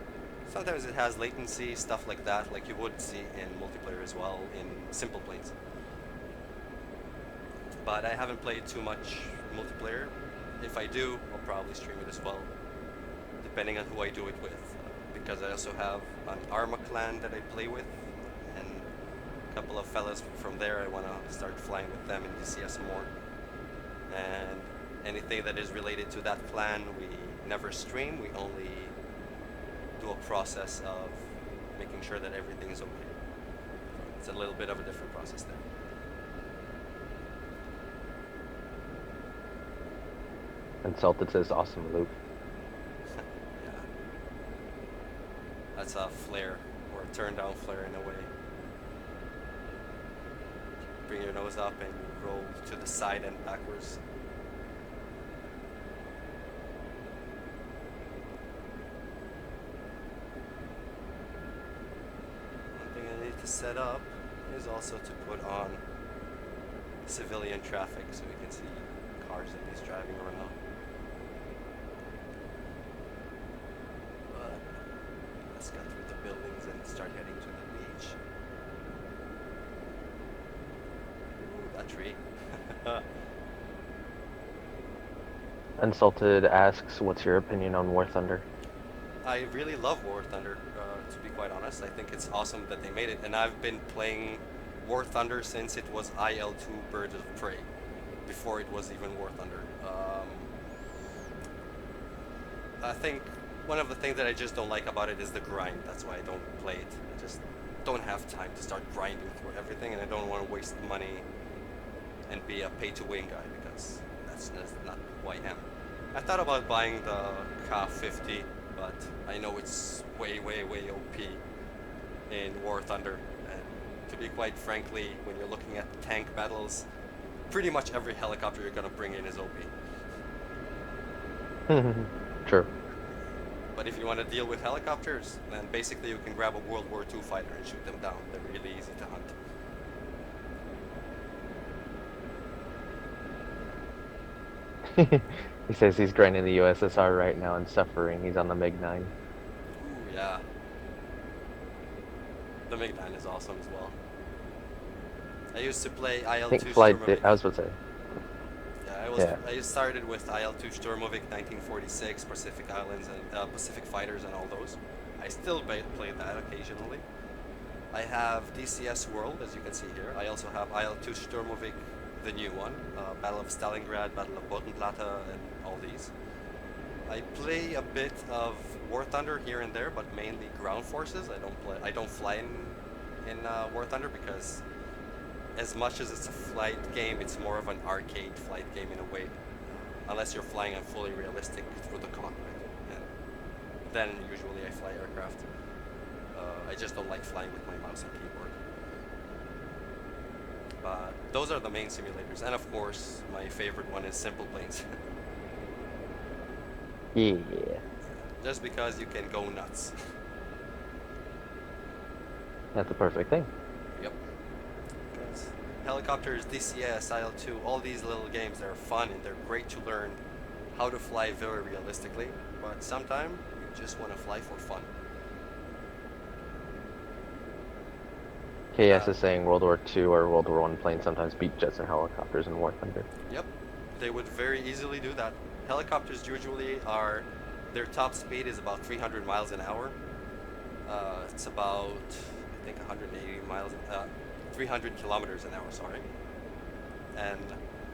Sometimes it has latency, stuff like that, like you would see in multiplayer as well in simple planes. But I haven't played too much multiplayer. If I do, I'll probably stream it as well, depending on who I do it with. Because I also have an Arma clan that I play with, and a couple of fellas from there I want to start flying with them in DCS more. And anything that is related to that clan, we never stream, we only do a process of making sure that everything is okay. It's a little bit of a different process there. Unsalted says awesome loop. Yeah. That's a flare, or a turn down flare in a way. Bring your nose up and you roll to the side and backwards. One thing I need to set up is also to put on civilian traffic so we can see cars that he's driving around. But let's get through the buildings and start heading to the beach. Ooh, that tree. Unsalted asks, what's your opinion on War Thunder? I really love War Thunder, to be quite honest. I think it's awesome that they made it, and I've been playing War Thunder since it was IL-2 Birds of Prey, before it was even War Thunder. I think one of the things that I just don't like about it is the grind. That's why I don't play it. I just don't have time to start grinding through everything, and I don't want to waste money and be a pay-to-win guy, because that's not who I am. I thought about buying the K50, but I know it's way OP in War Thunder, and to be quite frankly, when you're looking at tank battles, pretty much every helicopter you're gonna bring in is OP. True. But if you want to deal with helicopters, then basically you can grab a World War II fighter and shoot them down. They're really easy to hunt. He says he's grinding the USSR right now and suffering. He's on the MiG-9. Ooh, yeah. The MiG-9 is awesome as well. I used to play I think IL-2 Flight I was about to say. Yeah, I started with IL-2 Sturmovik, 1946, Pacific Islands, and Pacific Fighters, and all those. I still play that occasionally. I have DCS World, as you can see here. I also have IL-2 Sturmovik, the new one, Battle of Stalingrad, Battle of Bodenplatte, and all these. I play a bit of War Thunder here and there, but mainly ground forces. I don't fly in War Thunder, because as much as it's a flight game, it's more of an arcade flight game in a way, unless you're flying a fully realistic through the cockpit, and then usually I fly aircraft. I just don't like flying with my mouse and keyboard. But those are the main simulators, and of course my favorite one is Simple Planes. Yeah. Just because you can go nuts. That's the perfect thing. Yep. Because helicopters, DCS, IL-2, all these little games, they're fun and they're great to learn how to fly very realistically, but sometimes you just want to fly for fun. KS is saying World War II or World War I planes sometimes beat jets and helicopters in War Thunder. Yep, they would very easily do that. Helicopters usually their top speed is about 300 miles an hour. It's about, I think, 300 kilometers an hour, sorry. And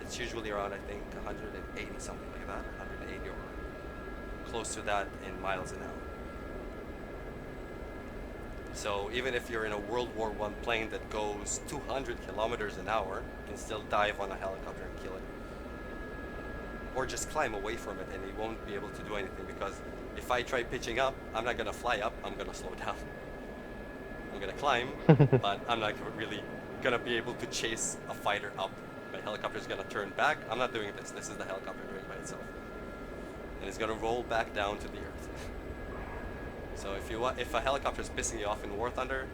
it's usually around, I think, 180, something like that, 180 or close to that in miles an hour. So even if you're in a World War I plane that goes 200 kilometers an hour, you can still dive on a helicopter and kill it. Or just climb away from it and you won't be able to do anything, because if I try pitching up, I'm not gonna fly up, I'm gonna slow down. I'm gonna climb, but I'm not really gonna be able to chase a fighter up. My helicopter's gonna turn back. I'm not doing this. This is the helicopter doing by itself. And it's gonna roll back down to the earth. So if a helicopter is pissing you off in War Thunder,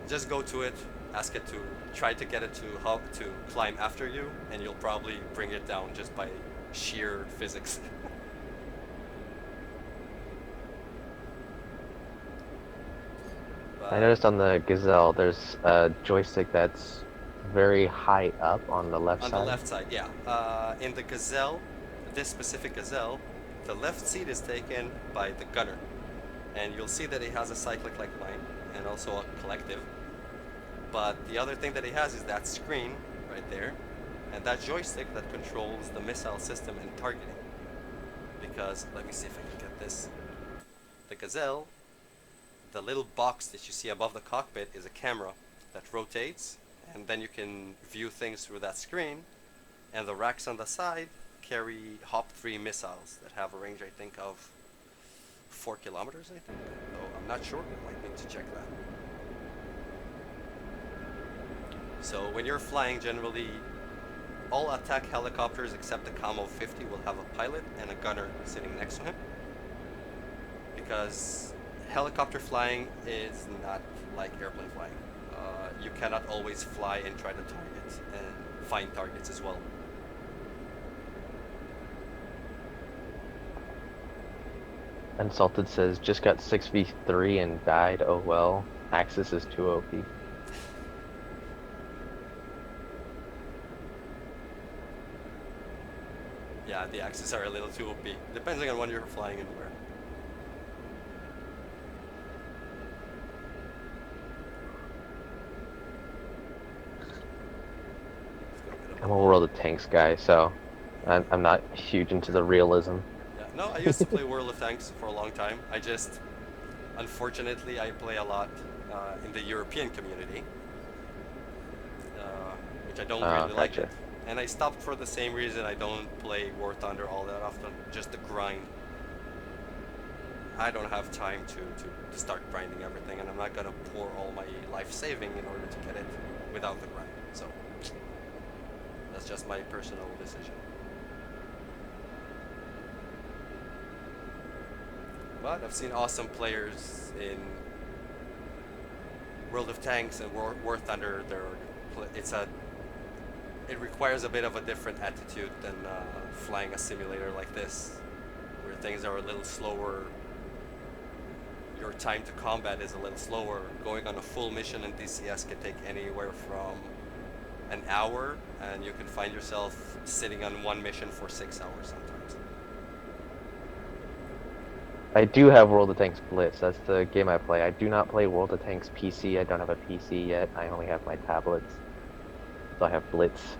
just go to it, ask it to try to get it to climb after you, and you'll probably bring it down just by sheer physics. I noticed on the Gazelle there's a joystick that's very high up on the left side. On the left side, yeah. In the Gazelle, this specific Gazelle, the left seat is taken by the gunner, and you'll see that it has a cyclic like mine and also a collective. But the other thing that it has is that screen right there, and that joystick that controls the missile system and targeting. Because, let me see if I can get this. The Gazelle, the little box that you see above the cockpit is a camera that rotates, and then you can view things through that screen, and the racks on the side carry Hop 3 missiles that have a range, I think, of 4 kilometers, I think. Though I'm not sure, I might need to check that. So when you're flying, generally, all attack helicopters except the Camo 50 will have a pilot and a gunner sitting next to him. Because helicopter flying is not like airplane flying. You cannot always fly and try to target and find targets as well. Unsalted says, just got 6v3 and died, oh well. Axis is too OP. the axes are a little too OP, depending on when you're flying and where. I'm a World of Tanks guy, so I'm not huge into the realism. Yeah, no, I used to play World of Tanks for a long time. I just, unfortunately, I play a lot in the European community, which I don't really like Gotcha. it. And I stopped for the same reason I don't play War Thunder all that often, just the grind. I don't have time to start grinding everything, and I'm not gonna pour all my life saving in order to get it without the grind. So that's just my personal decision. But I've seen awesome players in World of Tanks and War Thunder. It requires a bit of a different attitude than flying a simulator like this, where things are a little slower. Your time to combat is a little slower. Going on a full mission in DCS can take anywhere from an hour, and you can find yourself sitting on one mission for 6 hours sometimes. I do have World of Tanks Blitz. That's the game I play. I do not play World of Tanks PC. I don't have a PC yet. I only have my tablets. So I have Blitz.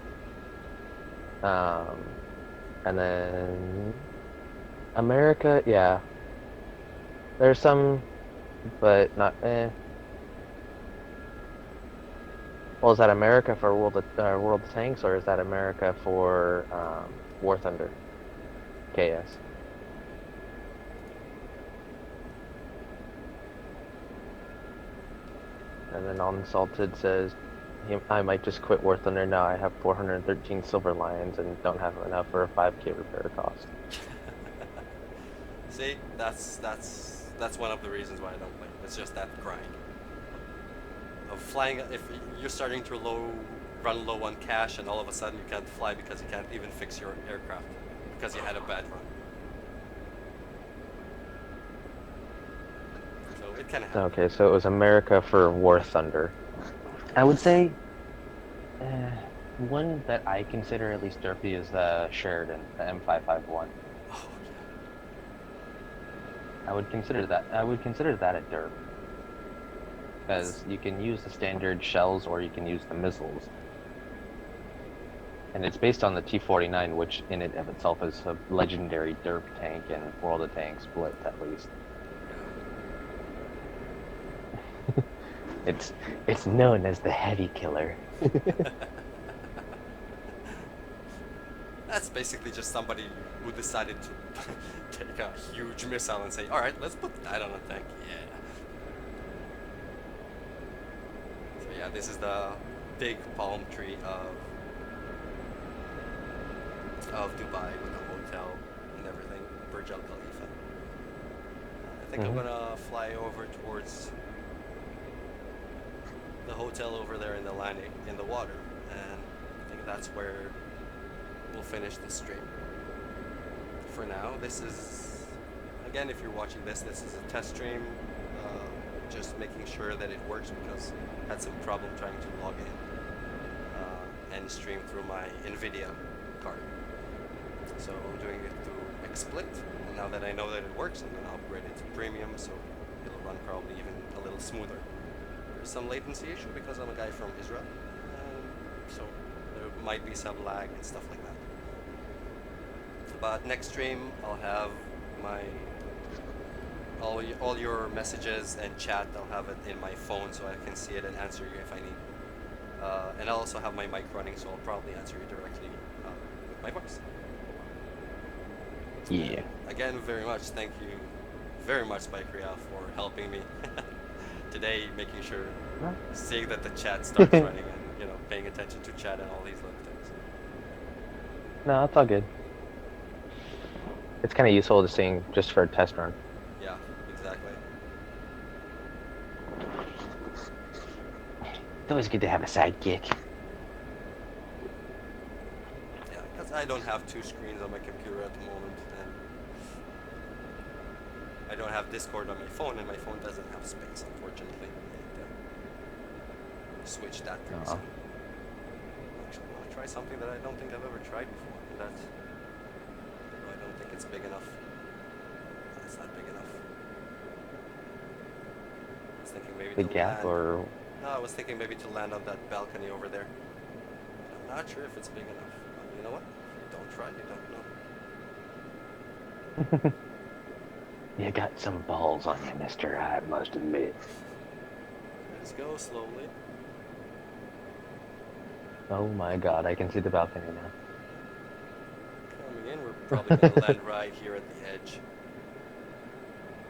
And then America, yeah. There's some, but not. Well, is that America for World of Tanks, or is that America for War Thunder? KS. And then Unsalted says, I might just quit War Thunder now. I have 413 Silver Lions and don't have enough for a 5K repair cost. See, that's one of the reasons why I don't play. It's just that grind of flying. If you're starting to run low on cash, and all of a sudden you can't fly because you can't even fix your aircraft because you had a bad run. So it can happen. Okay, so it was America for War Thunder. I would say one that I consider at least derpy is the Sheridan, the M551. Oh yeah. I would consider that a derp, because you can use the standard shells or you can use the missiles, and it's based on the T-49, which in and of itself is a legendary derp tank in World of Tanks Blitz, at least. It's known as the heavy killer. That's basically just somebody who decided to take a huge missile and say, alright, let's put that on a tank. Yeah. So yeah, this is the big palm tree of Dubai with the hotel and everything, Burj Al Khalifa. I think I'm gonna fly over towards the hotel over there in the water, and I think that's where we'll finish the stream. For now, this is, again, if you're watching this is a test stream, just making sure that it works, because I had some problem trying to log in and stream through my NVIDIA card. So I'm doing it through XSplit, and now that I know that it works, I'm going to upgrade it to premium, so it'll run probably even a little smoother. There's some latency issue because I'm a guy from Israel, so there might be some lag and stuff like that. But next stream I'll have all your messages and chat. I'll have it in my phone so I can see it and answer you if I need. And I'll also have my mic running, so I'll probably answer you directly with my voice. Yeah. Again, thank you very much, Spikerya, for helping me today, making sure, seeing that the chat starts running, and paying attention to chat and all these little things. No, it's all good. It's kind of useful to seeing just for a test run. Yeah, exactly. It's always good to have a sidekick. Yeah, because I don't have two screens on my computer at the moment, and I don't have Discord on my phone, and my phone doesn't have space, unfortunately. Switch that pretty soon. Actually, I want to try something that I don't think I've ever tried before, and that's big enough. That's not big enough. I was thinking maybe Big to gap land. or No, I was thinking maybe to land on that balcony over there. I'm not sure if it's big enough. But you know what? If you don't try, you don't know. you got some balls on you, mister, I must admit. Just go slowly. Oh my god, I can see the balcony now. Coming in, we're probably gonna land right here at the edge.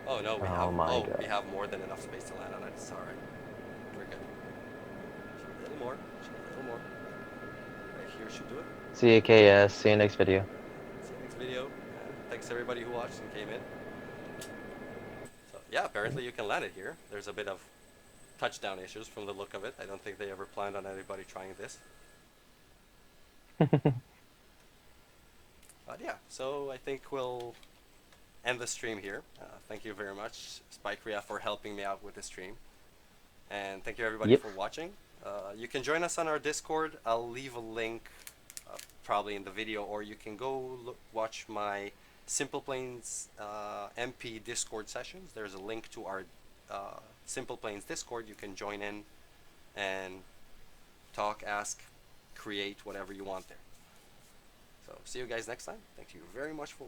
Oh no, we have. Oh my Oh, we god. have more than enough space to land on it. It's all right. We're good. Just a little more. Just a little more. Right here should do it. CAKS, see you next video. See you next video. Thanks everybody who watched and came in. So yeah, apparently you can land it here. There's a bit of touchdown issues from the look of it. I don't think they ever planned on anybody trying this. But yeah, so I think we'll end the stream here. Thank you very much, Spikerya, for helping me out with the stream. And thank you everybody Yep. for watching. You can join us on our Discord. I'll leave a link probably in the video, or you can go watch my Simple Planes MP Discord sessions. There's a link to our Simple Planes Discord. You can join in and talk, ask, create whatever you want there. So see you guys next time. Thank you very much for